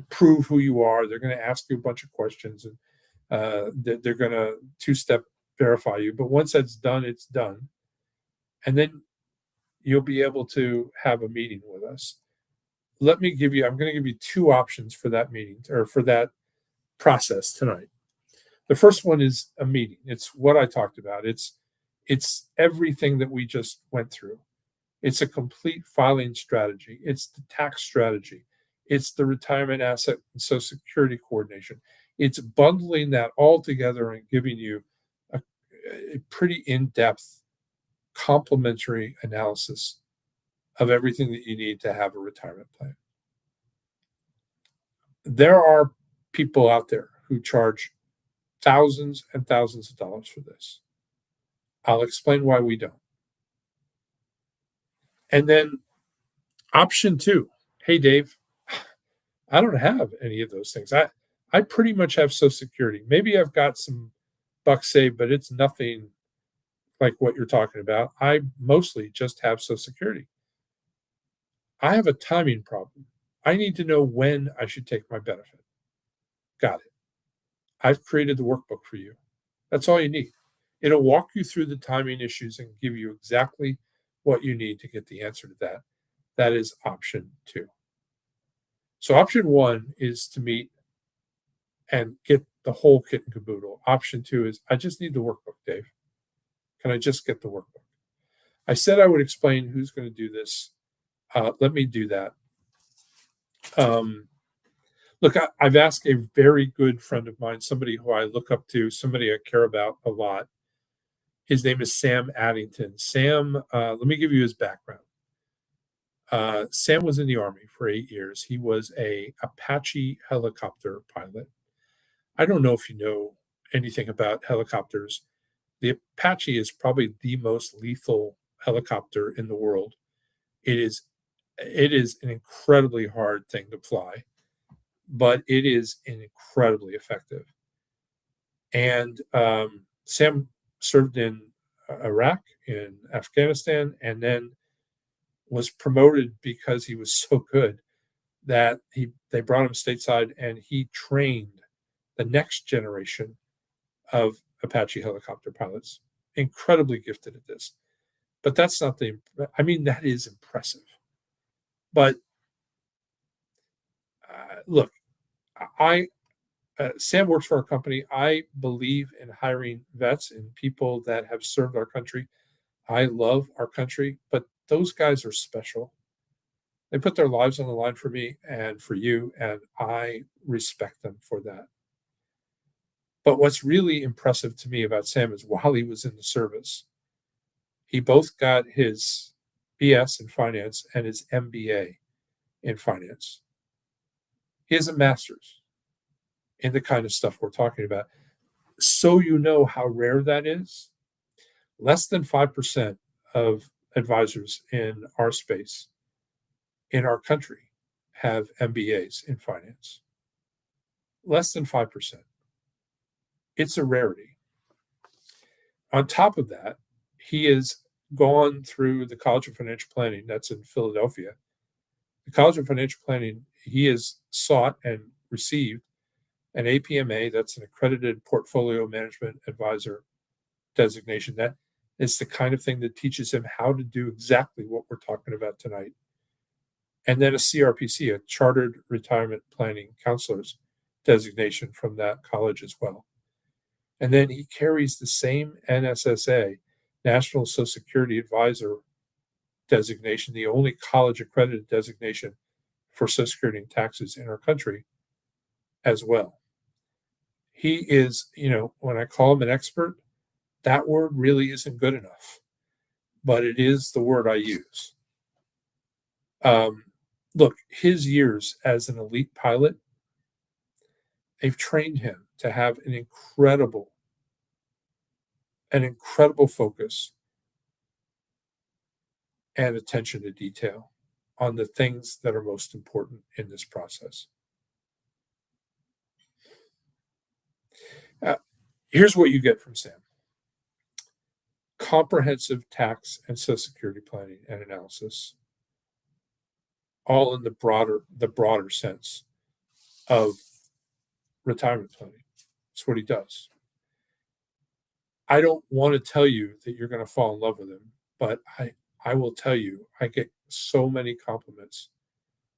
prove who you are. They're going to ask you a bunch of questions and they're going to two-step verify you. But once that's done, it's done. And then you'll be able to have a meeting with us. I'm going to give you 2 options for that meeting or for that process tonight. The first one is a meeting. It's what I talked about. It's everything that we just went through. It's a complete filing strategy. It's the tax strategy. It's the retirement asset and Social Security coordination. It's bundling that all together and giving you a pretty in-depth complementary analysis of everything that you need to have a retirement plan. There are people out there who charge thousands and thousands of dollars for this. I'll explain why we don't. And then option two, hey, Dave, I don't have any of those things. I pretty much have Social Security. Maybe I've got some bucks saved, but it's nothing like what you're talking about. I mostly just have Social Security. I have a timing problem. I need to know when I should take my benefit. Got it. I've created the workbook for you. That's all you need. It'll walk you through the timing issues and give you exactly what you need to get the answer to that. That is option two. So option one is to meet and get the whole kit and caboodle. Option two is I just need the workbook, Dave. Can I just get the workbook? I said I would explain who's going to do this. Let me do that. Look, I've asked a very good friend of mine, somebody who I look up to, somebody I care about a lot. His name is Sam Addington. Sam, let me give you his background. Sam was in the Army for 8 years. He was a Apache helicopter pilot. I don't know if you know anything about helicopters. The Apache is probably the most lethal helicopter in the world. It is an incredibly hard thing to fly, but it is incredibly effective. And Sam served in Iraq, in Afghanistan, and then was promoted because he was so good that they brought him stateside and he trained the next generation of Apache helicopter pilots. Incredibly gifted at this. But that's not that is impressive. But look, Sam works for our company. I believe in hiring vets and people that have served our country. I love our country, but those guys are special. They put their lives on the line for me and for you, and I respect them for that. But what's really impressive to me about Sam is while he was in the service, he both got his BS in finance and his MBA in finance. He has a master's in the kind of stuff we're talking about. So you know how rare that is. Less than 5% of advisors in our space, in our country, have MBAs in finance. Less than 5%. It's a rarity. On top of that, he has gone through the College of Financial Planning, that's in Philadelphia. The College of Financial Planning, he has sought and received an APMA, that's an accredited portfolio management advisor designation. That is the kind of thing that teaches him how to do exactly what we're talking about tonight. And then a CRPC, a Chartered Retirement Planning Counselor's designation from that college as well. And then he carries the same NSSA, National Social Security Advisor designation, the only college accredited designation for Social Security and taxes in our country as well. He is, when I call him an expert, that word really isn't good enough, but it is the word I use. Look, his years as an elite pilot, they've trained him to have an incredible focus and attention to detail on the things that are most important in this process. Here's what you get from Sam. Comprehensive tax and Social Security planning and analysis, all in the broader sense of retirement planning. That's what he does. I don't want to tell you that you're going to fall in love with him, but I will tell you, I get so many compliments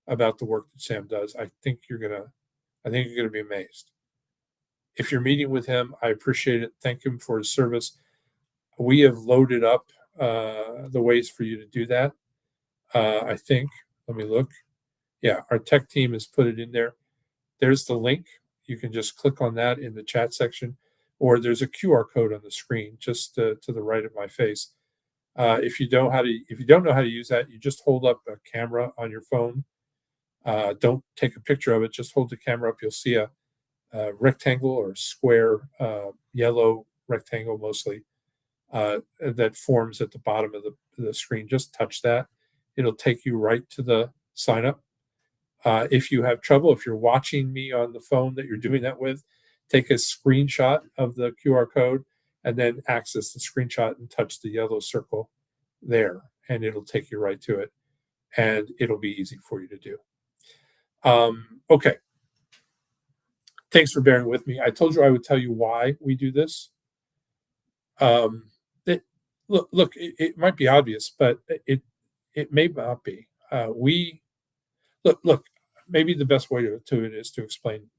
about the work that Sam does. I think you're going to be amazed. If you're meeting with him, I appreciate it. Thank him for his service. We have loaded up the ways for you to do that. I think, let me look. Yeah, our tech team has put it in there. There's the link. You can just click on that in the chat section, or there's a QR code on the screen just to the right of my face. If you don't know how to use that, you just hold up a camera on your phone. Don't take a picture of it. Just hold the camera up. You'll see a rectangle or square, yellow rectangle mostly, that forms at the bottom of the screen. Just touch that. It'll take you right to the sign up. If you have trouble, if you're watching me on the phone that you're doing that with, take a screenshot of the QR code and then access the screenshot and touch the yellow circle there, and it'll take you right to it, and it'll be easy for you to do. Okay, thanks for bearing with me. I told you I would tell you why we do this. Um, it, it might be obvious, but it may not be. We look. Maybe the best way to it is to explain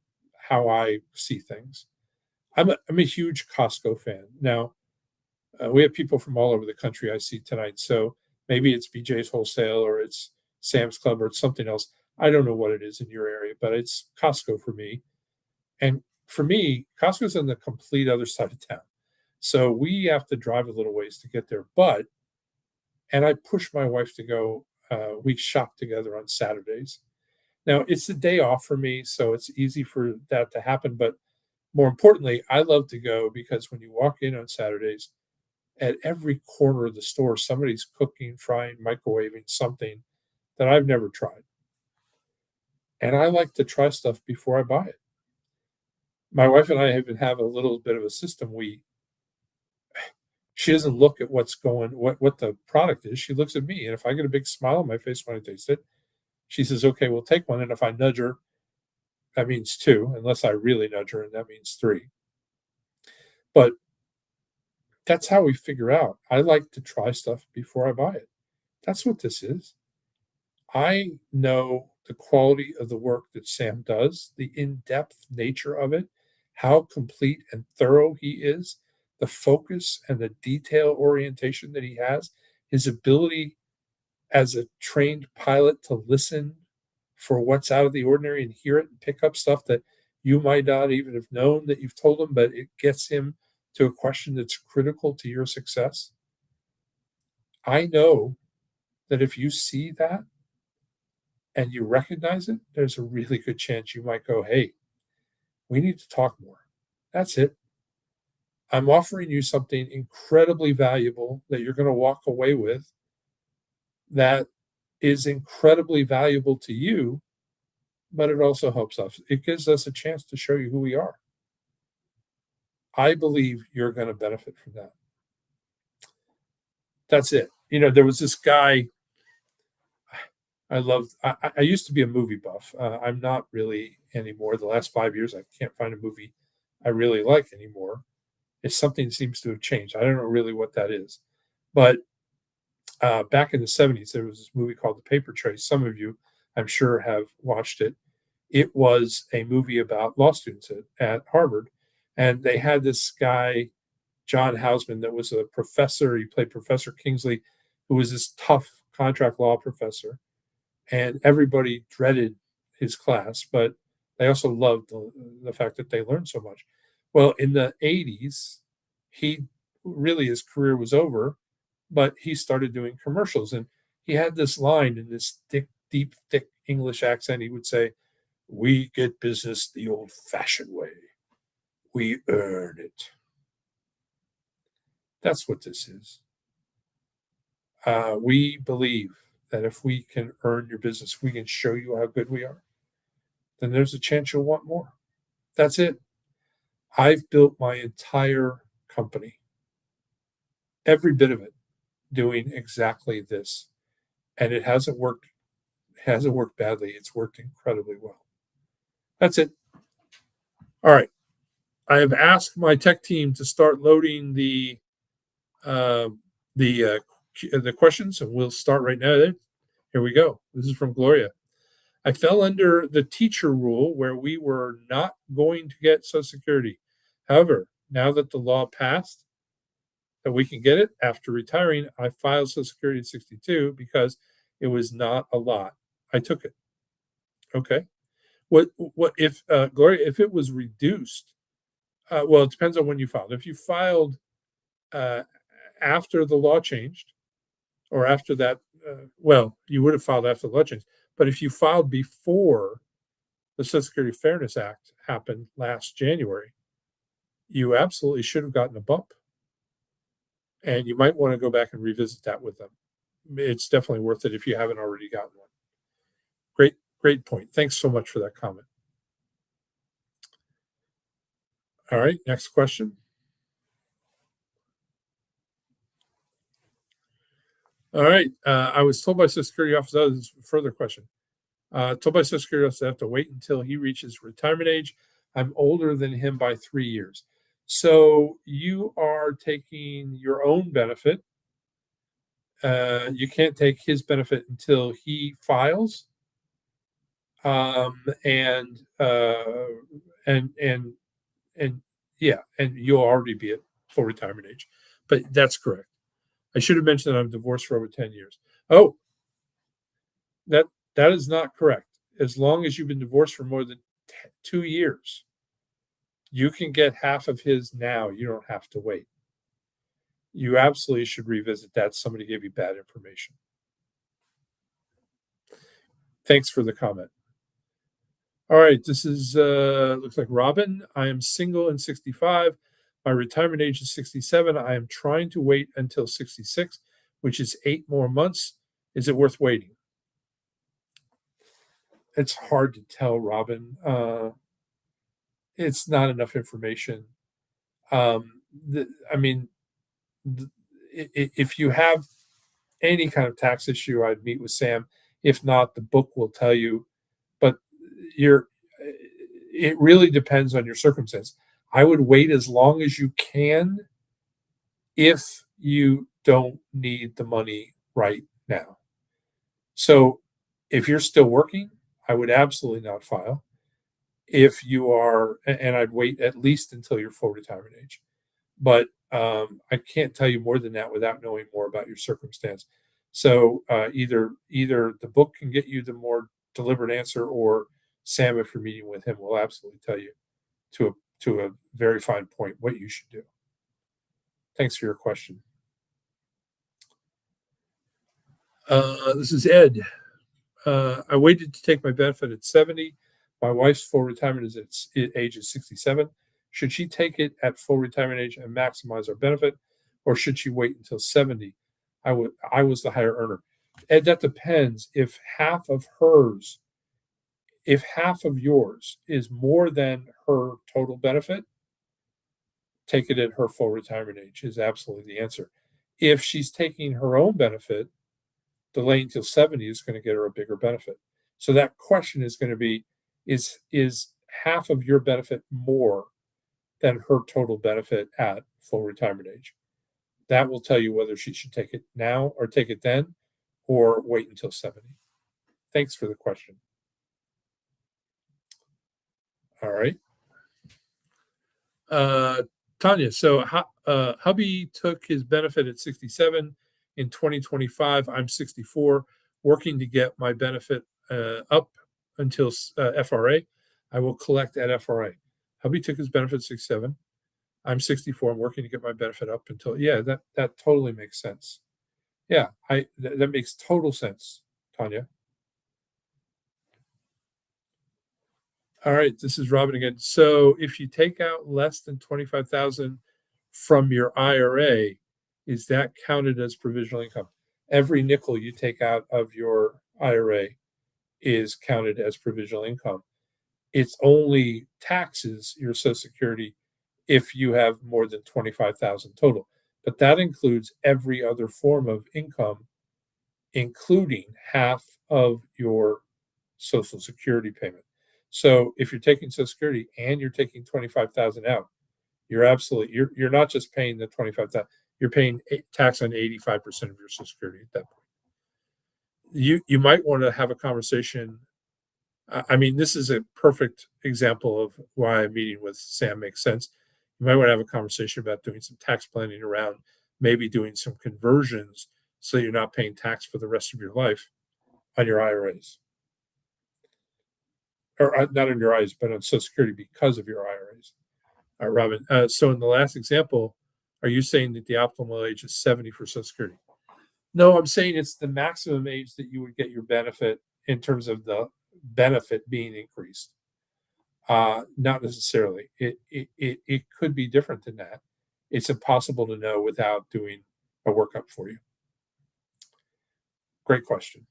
how I see things. I'm a huge Costco fan. Now, we have people from all over the country I see tonight, so maybe it's BJ's Wholesale or it's Sam's Club or it's something else. I don't know what it is in your area, but it's Costco for me. And for me, Costco's on the complete other side of town. So we have to drive a little ways to get there. And I push my wife to go, we shop together on Saturdays. Now, it's a day off for me, so it's easy for that to happen. But more importantly, I love to go because when you walk in on Saturdays, at every corner of the store, somebody's cooking, frying, microwaving something that I've never tried. And I like to try stuff before I buy it. My wife and I even have a little bit of a system. She doesn't look at what the product is. She looks at me. And if I get a big smile on my face when I taste it, she says, okay, we'll take one. And if I nudge her, that means two, unless I really nudge her, and that means three. But that's how we figure out. I like to try stuff before I buy it. That's what this is. I know the quality of the work that Sam does, the in depth nature of it, how complete and thorough he is, the focus and the detail orientation that he has, his ability as a trained pilot to listen for what's out of the ordinary and hear it and pick up stuff that you might not even have known that you've told him, but it gets him to a question that's critical to your success. I know that if you see that and you recognize it, there's a really good chance you might go, hey, we need to talk more. That's it. I'm offering you something incredibly valuable that you're going to walk away with that is incredibly valuable to you, but it also helps us. It gives us a chance to show you who we are. I believe you're going to benefit from that. That's it. There was this guy I loved. I used to be a movie buff. I'm not really anymore. The last 5 years, I can't find a movie I really like anymore. If something seems to have changed, I don't know really what that is. But back in the '70s, there was this movie called The Paper Trace. Some of you, I'm sure, have watched it. It was a movie about law students at Harvard, and they had this guy, John Hausman, that was a professor. He played Professor Kingsley, who was this tough contract law professor, and everybody dreaded his class, but they also loved the fact that they learned so much. Well, in the '80s, his career was over, but he started doing commercials, and he had this line in this deep, thick English accent. He would say, "We get business the old-fashioned way. We earn it." That's what this is. We believe that if we can earn your business, we can show you how good we are, then there's a chance you'll want more. That's it. I've built my entire company, every bit of it, doing exactly this. And it hasn't worked badly. It's worked incredibly well. That's it. All right. I have asked my tech team to start loading uh, the questions, and we'll start right now. Here we go. This is from Gloria. I fell under the teacher rule where we were not going to get Social Security. However, now that the law passed that we can get it after retiring, I filed Social Security at 62 because it was not a lot. I took it. Okay. What if Gloria? If it was reduced, well, it depends on when you filed. If you filed uh, after the law changed, or after that, well, you would have filed after the law change. But if you filed before the Social Security Fairness Act happened last January, you absolutely should have gotten a bump. And you might want to go back and revisit that with them. It's definitely worth it if you haven't already gotten one. Great point. Thanks so much for that comment. All right, next question. All right, I was told by Social Security office, oh, this is a further question. Told by Social Security office I have to wait until he reaches retirement age. I'm older than him by 3 years. So you are taking your own benefit. You can't take his benefit until he files, and and and yeah, and you'll already be at full retirement age. But that's correct. I should have mentioned that I'm divorced for over 10 years. Oh, that that is not correct. As long as you've been divorced for more than 2 years, you can get half of his now. You don't have to wait. You absolutely should revisit that. Somebody gave you bad information. Thanks for the comment. All right, this is looks like Robin. I am single and 65. My retirement age is 67. I am trying to wait until 66, which is 8 more months. Is it worth waiting? It's hard to tell, Robin. It's not enough information. I mean, if you have any kind of tax issue, I'd meet with Sam. If not, the book will tell you. But you're, it really depends on your circumstance. I would wait as long as you can if you don't need the money right now. So if you're still working, I would absolutely not file. If you are, and I'd wait at least until your full retirement age. But I can't tell you more than that without knowing more about your circumstance. So either the book can get you the more deliberate answer, or Sam, if you're meeting with him, will absolutely tell you to a very fine point what you should do. Thanks for your question. This is Ed. I waited to take my benefit at 70. My wife's full retirement is at age is 67. Should she take it at full retirement age and maximize our benefit, or should she wait until 70? I was the higher earner. And that depends. If half of yours is more than her total benefit, take it at her full retirement age is absolutely the answer. If she's taking her own benefit, delaying till 70 is going to get her a bigger benefit. So that question is going to be, is half of your benefit more than her total benefit at full retirement age? That will tell you whether she should take it now or take it then, or wait until 70. Thanks for the question. All right. Tanya, so hubby took his benefit at 67 in 2025. I'm 64, working to get my benefit up until FRA. I will collect at FRA. Hubby took his benefit at 67. I'm 64. I'm working to get my benefit up until, yeah, that totally makes sense. Yeah, that makes total sense, Tanya. All right, this is Robin again. So if you take out less than 25,000 from your IRA, is that counted as provisional income? Every nickel you take out of your IRA is counted as provisional income. It's only taxes your Social Security if you have more than 25,000 total. But that includes every other form of income, including half of your Social Security payment. So if you're taking Social Security and you're taking 25,000 out, you're not just paying the 25,000, you're paying tax on 85% of your Social Security at that point. You might want to have a conversation. I mean, this is a perfect example of why a meeting with Sam makes sense. You might want to have a conversation about doing some tax planning around maybe doing some conversions so you're not paying tax for the rest of your life on your IRAs. Or not on your IRAs, but on Social Security because of your IRAs. All right, Robin. So in the last example, are you saying that the optimal age is 70 for Social Security? No, I'm saying it's the maximum age that you would get your benefit in terms of the benefit being increased. Not necessarily. It could be different than that. It's impossible to know without doing a workup for you. Great question.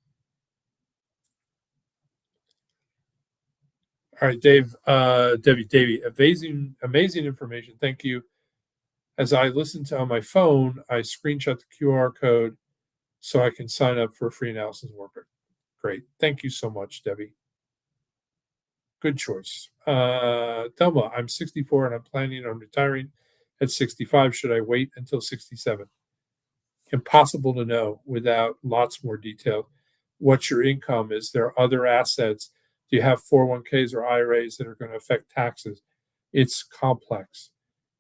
All right, Dave, Davey, amazing information. Thank you. As I listen to on my phone, I screenshot the QR code so I can sign up for a free analysis worker. Great. Thank you so much, Debbie. Good choice. Thelma, I'm 64 and I'm planning on retiring at 65. Should I wait until 67? Impossible to know without lots more detail. What your income is? There are other assets. Do you have 401ks or IRAs that are going to affect taxes? It's complex.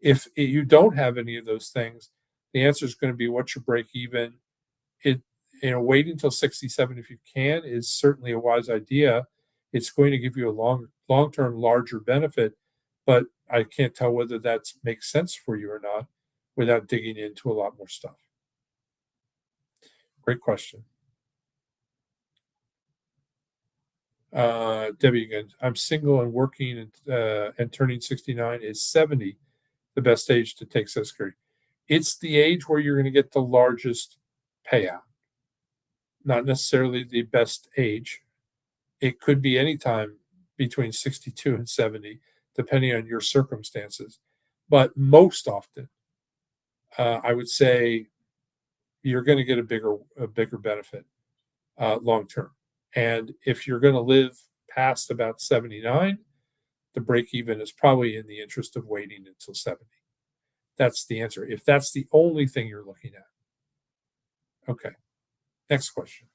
If you don't have any of those things, the answer is going to be what's your break even. It waiting until 67 if you can is certainly a wise idea. It's going to give you a long term larger benefit, but I can't tell whether that makes sense for you or not without digging into a lot more stuff. Great question. Debbie again. I'm single and working and turning 69. Is 70 the best age to take Social Security? It's the age where you're going to get the largest payout, not necessarily the best age. It could be any time between 62 and 70, depending on your circumstances. But most often, I would say you're going to get a bigger benefit long term. And if you're going to live past about 79, the break even is probably in the interest of waiting until 70. That's the answer. If that's the only thing you're looking at. Okay. Next question.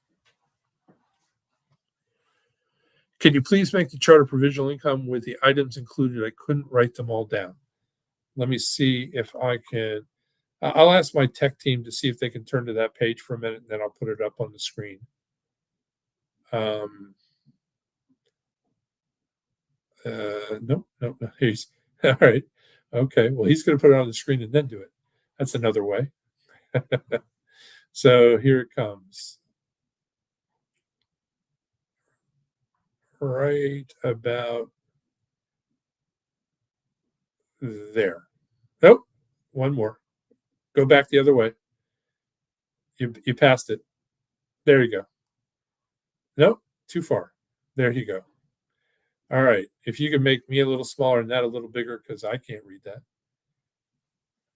Can you please make the chart of provisional income with the items included? I couldn't write them all down. Let me see if I can. I'll ask my tech team to see if they can turn to that page for a minute, and then I'll put it up on the screen. No. He's all right. Okay. Well, he's going to put it on the screen and then do it. That's another way. So here it comes. Right about there. Nope. One more. Go back the other way. You passed it. There you go. Nope. Too far. There you go. All right. If you can make me a little smaller and that a little bigger, because I can't read that.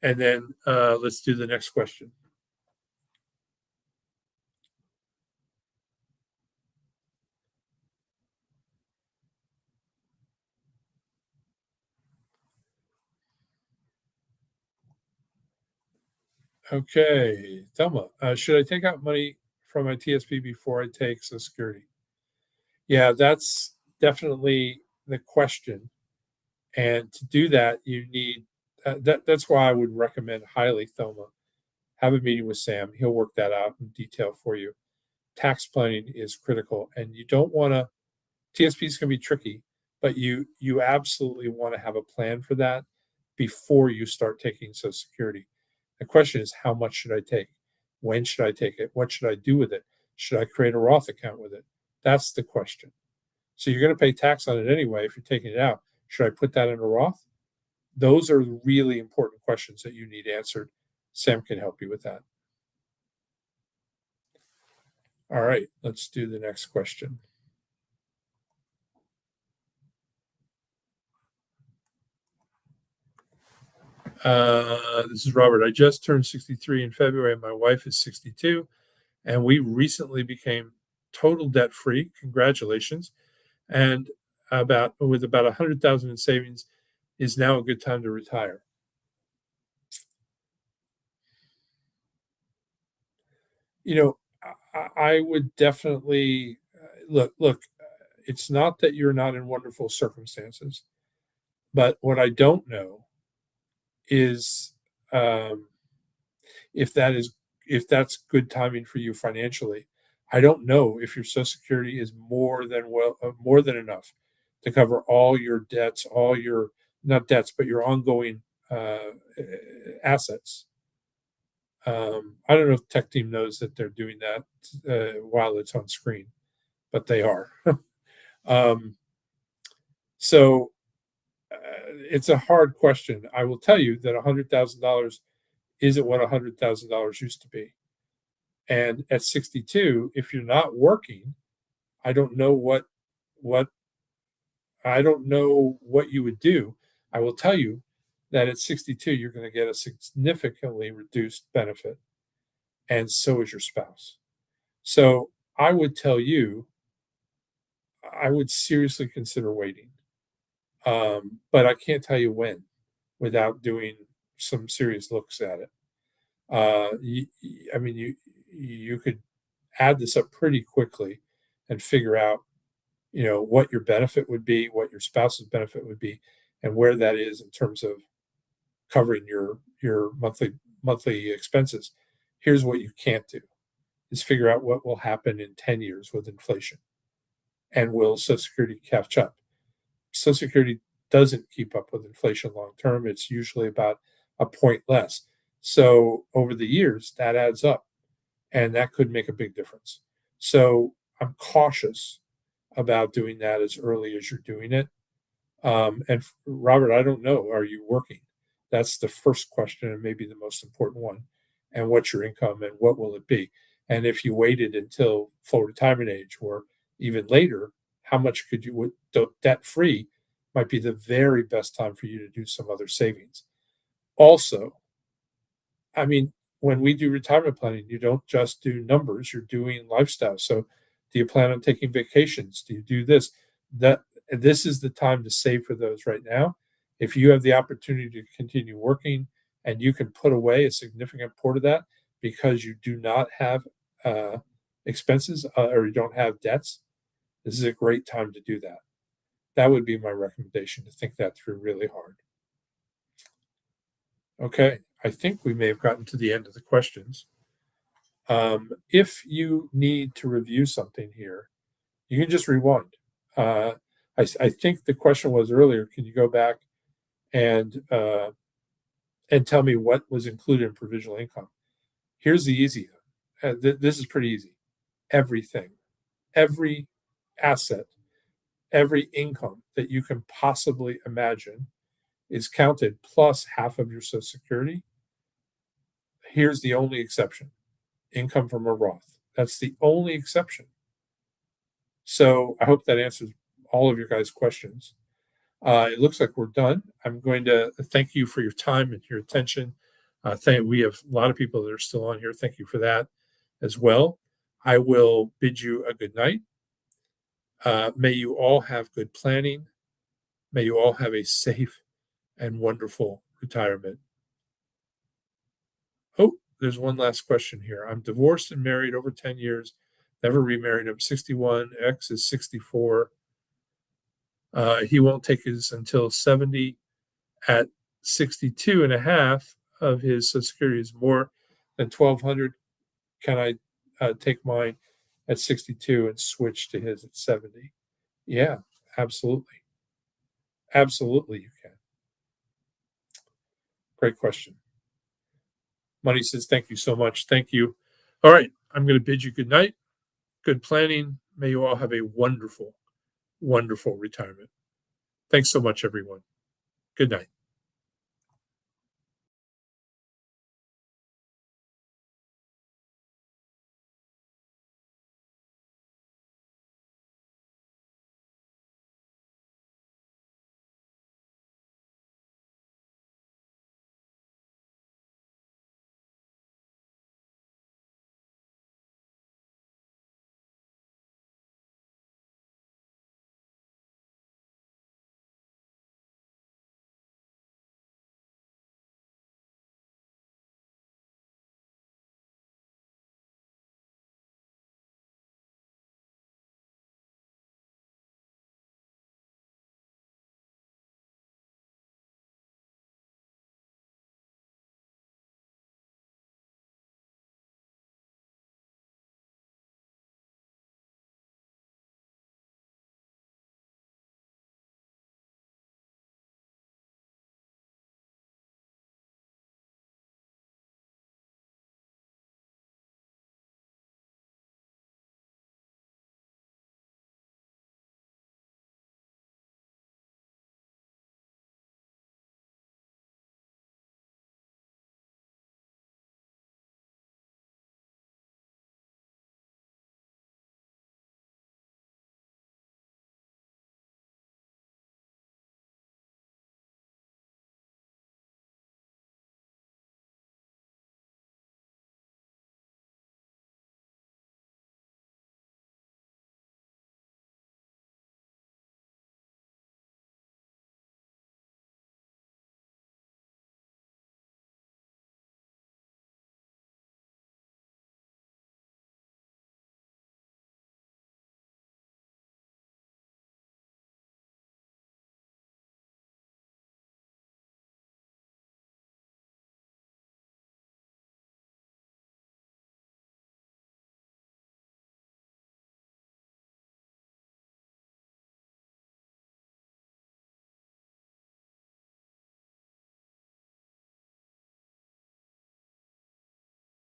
And then let's do the next question. Okay, Thelma, should I take out money from my TSP before I take Social Security? Yeah, that's definitely the question. And to do that, you need that's why I would recommend highly, Thelma, have a meeting with Sam. He'll work that out in detail for you. Tax planning is critical, and you don't want to. TSPs can be tricky, but you absolutely want to have a plan for that before you start taking Social Security. The question is, how much should I take? When should I take it? What should I do with it? Should I create a Roth account with it? That's the question. So you're going to pay tax on it anyway if you're taking it out. Should I put that in a Roth? Those are really important questions that you need answered. Sam can help you with that. All right, let's do the next question. This is Robert. I just turned 63 in February, and my wife is 62, and we recently became total debt free. Congratulations! And with about 100,000 in savings, is now a good time to retire. You know, I would definitely look. It's not that you're not in wonderful circumstances, but what I don't know is um, if that is if that's good timing for you financially. I don't know if your Social Security is more than enough to cover all your debts, all your not debts, but your ongoing assets. I don't know if the tech team knows that they're doing that while it's on screen, but they are. um, so it's a hard question. I will tell you that $100,000 isn't what $100,000 used to be. And at 62, if you're not working, I don't know what I don't know what you would do. I will tell you that at 62, you're going to get a significantly reduced benefit, and so is your spouse. So I would tell you, I would seriously consider waiting. But I can't tell you when without doing some serious looks at it. I mean, you could add this up pretty quickly and figure out, what your benefit would be, what your spouse's benefit would be, and where that is in terms of covering your monthly expenses. Here's what you can't do: is figure out what will happen in 10 years with inflation, and will Social Security catch up? Social Security doesn't keep up with inflation long term. It's usually about a point less. So over the years, that adds up, and that could make a big difference. So I'm cautious about doing that as early as you're doing it. And Robert, I don't know, are you working? That's the first question and maybe the most important one. And what's your income and what will it be? And if you waited until full retirement age or even later, how much could you, debt free might be the very best time for you to do some other savings. Also, I mean, when we do retirement planning, you don't just do numbers, you're doing lifestyle. So, do you plan on taking vacations? Do you do this? That this is the time to save for those right now. If you have the opportunity to continue working and you can put away a significant part of that because you do not have uh, expenses or you don't have debts, this is a great time to do that. That would be my recommendation, to think that through really hard. Okay, I think we may have gotten to the end of the questions. If you need to review something here, you can just rewind. Uh, I think the question was earlier. Can you go back and tell me what was included in provisional income? Here's the easy. This is pretty easy. Everything, every asset, every income that you can possibly imagine is counted plus half of your Social Security. Here's the only exception: income from a Roth. That's the only exception. So I hope that answers all of your guys' questions. It looks like we're done. I'm going to thank you for your time and your attention. We have a lot of people that are still on here. Thank you for that as well. I will bid you a good night. May you all have good planning. May you all have a safe and wonderful retirement. Oh, there's one last question here. I'm divorced and married over 10 years, never remarried. I'm 61. X is 64. He won't take his until 70. At 62 and a half of his Social Security is more than 1,200. Can I take mine at 62 and switch to his at 70? Yeah, absolutely. Absolutely, you can. Great question. Money says, thank you so much. Thank you. All right, I'm going to bid you good night. Good planning. May you all have a wonderful, wonderful retirement. Thanks so much, everyone. Good night.